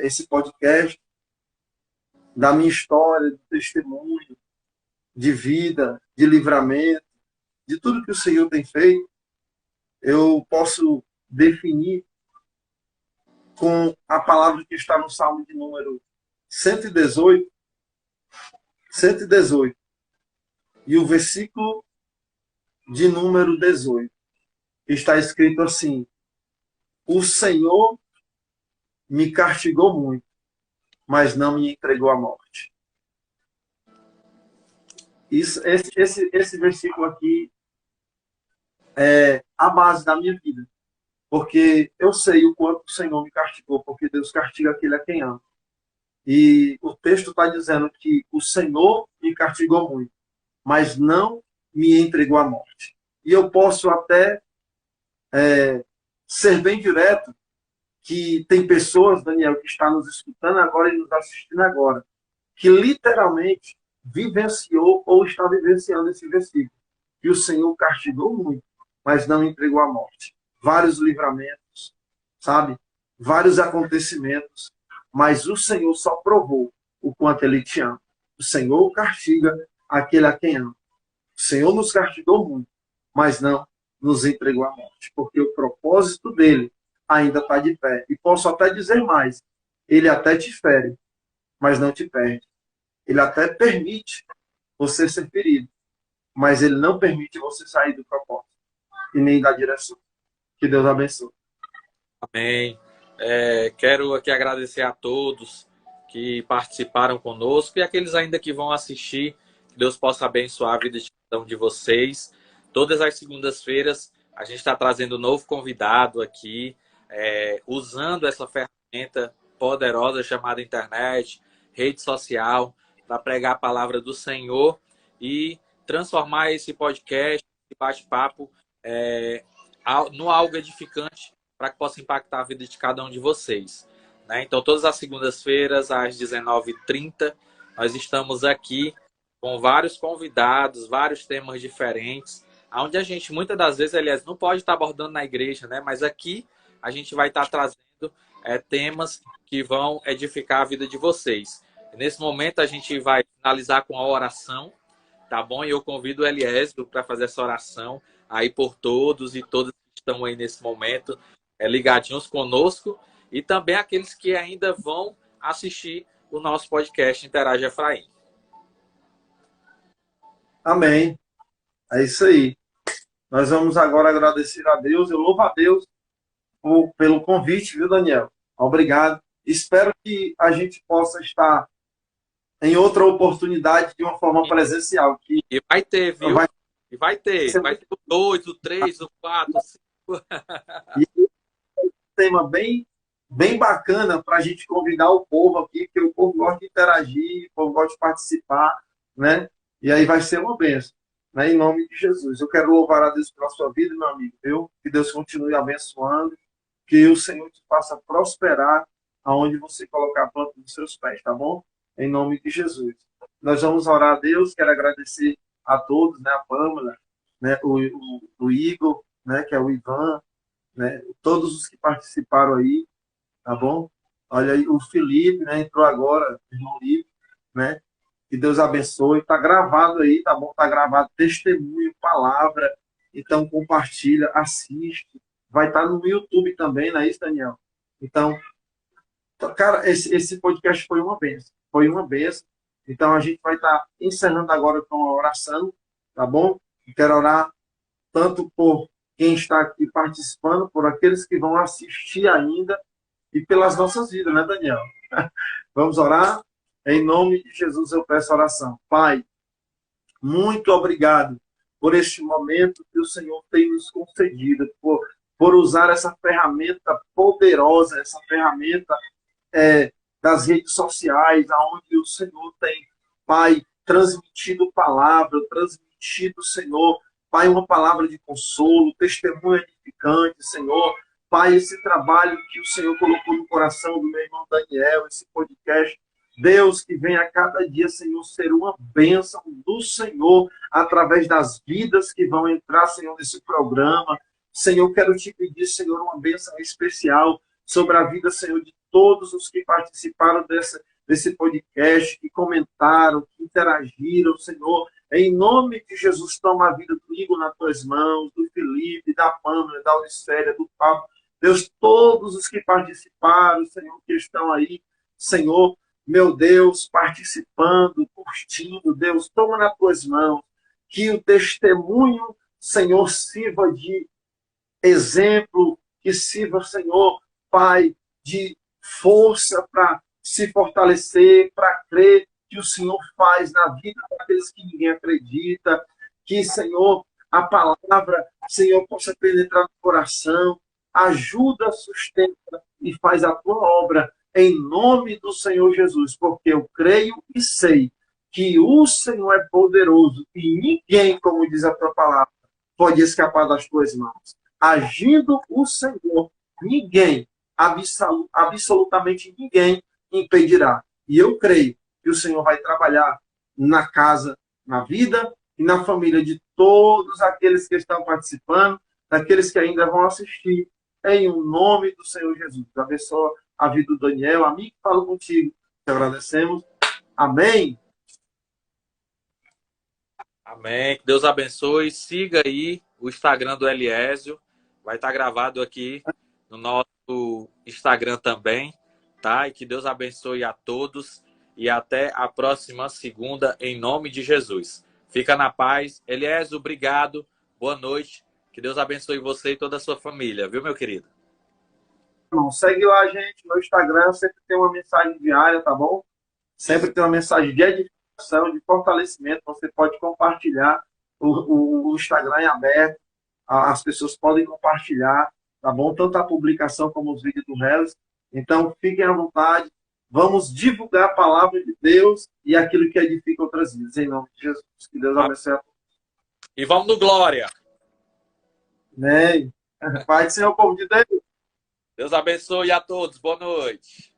esse podcast, da minha história, de testemunho, de vida, de livramento, de tudo que o Senhor tem feito, eu posso definir com a palavra que está no Salmo de número 118, 118, e o versículo de número 18. Está escrito assim: o Senhor me castigou muito, mas não me entregou à morte. Esse versículo aqui é a base da minha vida, porque eu sei o quanto o Senhor me castigou, porque Deus castiga aquele a quem ama. E o texto está dizendo que o Senhor me castigou muito, mas não me entregou à morte. E eu posso até ser bem direto, que tem pessoas, Daniel, que está nos escutando agora e nos assistindo agora, que literalmente vivenciou ou está vivenciando esse versículo. Que o Senhor castigou muito, mas não entregou à morte. Vários livramentos, sabe? Vários acontecimentos, mas o Senhor só provou o quanto Ele te ama. O Senhor castiga aquele a quem ama. O Senhor nos castigou muito, mas não nos entregou à morte, porque o propósito dele ainda está de pé. E posso até dizer mais, ele até te fere, mas não te perde. Ele até permite você ser ferido, mas ele não permite você sair do propósito e nem da direção. Que Deus abençoe. Amém. Quero aqui agradecer a todos que participaram conosco e aqueles ainda que vão assistir. Que Deus possa abençoar a vida de cada um de vocês. Todas as segundas-feiras a gente está trazendo um novo convidado aqui, usando essa ferramenta poderosa chamada internet, rede social, para pregar a palavra do Senhor e transformar esse podcast, esse bate-papo, no algo edificante para que possa impactar a vida de cada um de vocês. Né? Então, todas as segundas-feiras, às 19h30, nós estamos aqui com vários convidados, vários temas diferentes, onde a gente, muitas das vezes, aliás, não pode estar abordando na igreja, né? Mas aqui a gente vai estar trazendo temas que vão edificar a vida de vocês. E nesse momento, a gente vai finalizar com a oração, tá bom? E eu convido o Eliésio para fazer essa oração aí por todos e todas que estão aí nesse momento ligadinhos conosco e também aqueles que ainda vão assistir o nosso podcast Interage Efraim. Amém. É isso aí. Nós vamos agora agradecer a Deus. Eu louvo a Deus pelo convite, viu, Daniel? Obrigado. Espero que a gente possa estar em outra oportunidade de uma forma presencial. E vai ter, viu? E vai ter o 2, o 3, o 4, o 5. E um tema bem bacana para a gente convidar o povo aqui, porque o povo gosta de interagir, o povo gosta de participar, né? E aí vai ser uma bênção, né? Em nome de Jesus. Eu quero louvar a Deus pela sua vida, meu amigo, viu? Que Deus continue abençoando, que o Senhor te faça prosperar aonde você colocar a planta dos seus pés, tá bom? Em nome de Jesus. Nós vamos orar a Deus, quero agradecer a todos, né? A Pâmela, né? O Igor, né? Que é o Ivan, né? Todos os que participaram aí, tá bom? Olha aí, o Felipe, né? Entrou agora, irmão Livre, né? Que Deus abençoe. Tá gravado aí, tá bom? Tá gravado testemunho, palavra. Então compartilha, assiste. Vai estar no YouTube também, não é isso, Daniel? Então, cara, esse podcast foi uma bênção. Foi uma bênção. Então a gente vai estar encerrando agora com a oração, tá bom? Quero orar tanto por quem está aqui participando, por aqueles que vão assistir ainda e pelas nossas vidas, né, Daniel? Vamos orar? Em nome de Jesus eu peço oração. Pai, muito obrigado por este momento que o Senhor tem nos concedido, por usar essa ferramenta poderosa, essa ferramenta das redes sociais, aonde o Senhor tem, Pai, transmitido palavra, transmitido, Senhor, Pai, uma palavra de consolo, testemunho edificante, Senhor. Pai, esse trabalho que o Senhor colocou no coração do meu irmão Daniel, esse podcast, Deus, que vem a cada dia, Senhor, ser uma bênção do Senhor, através das vidas que vão entrar, Senhor, nesse programa. Senhor, quero te pedir, Senhor, uma bênção especial sobre a vida, Senhor, de todos os que participaram desse podcast, que comentaram, que interagiram, Senhor. Em nome de Jesus, toma a vida do Igor nas tuas mãos, do Felipe, da Pâmela, da Auricélia, do Pablo. Deus, todos os que participaram, Senhor, que estão aí, Senhor, meu Deus, participando, curtindo, Deus, toma nas tuas mãos, que o testemunho, Senhor, sirva de exemplo, que sirva, Senhor, Pai, de força para, se fortalecer, para crer que o Senhor faz na vida daqueles que ninguém acredita, que, Senhor, a palavra, Senhor, possa penetrar no coração, ajuda, sustenta e faz a tua obra em nome do Senhor Jesus, porque eu creio e sei que o Senhor é poderoso e ninguém, como diz a tua palavra, pode escapar das tuas mãos. Agindo o Senhor, ninguém, absolutamente ninguém, impedirá. E eu creio que o Senhor vai trabalhar na casa, na vida e na família de todos aqueles que estão participando, daqueles que ainda vão assistir, em o nome do Senhor Jesus. Abençoa a vida do Daniel, amigo que fala contigo. Te agradecemos. Amém. Amém. Que Deus abençoe. Siga aí o Instagram do Eliésio. Vai estar gravado aqui no nosso Instagram também, tá? E que Deus abençoe a todos. E até a próxima segunda, em nome de Jesus. Fica na paz. Eliésio, obrigado. Boa noite. Que Deus abençoe você e toda a sua família, viu, meu querido? Irmão, segue lá, gente, no Instagram. Sempre tem uma mensagem diária, tá bom? Sempre tem uma mensagem de edificação, de fortalecimento. Você pode compartilhar. O Instagram é aberto. As pessoas podem compartilhar, tá bom? Tanto a publicação como os vídeos do Hellis. Então, fiquem à vontade. Vamos divulgar a palavra de Deus e aquilo que edifica outras vidas. Em nome de Jesus. Que Deus abençoe a todos. E vamos no Glória. Amém. Pai do Senhor, povo de Deus. Deus abençoe a todos. Boa noite.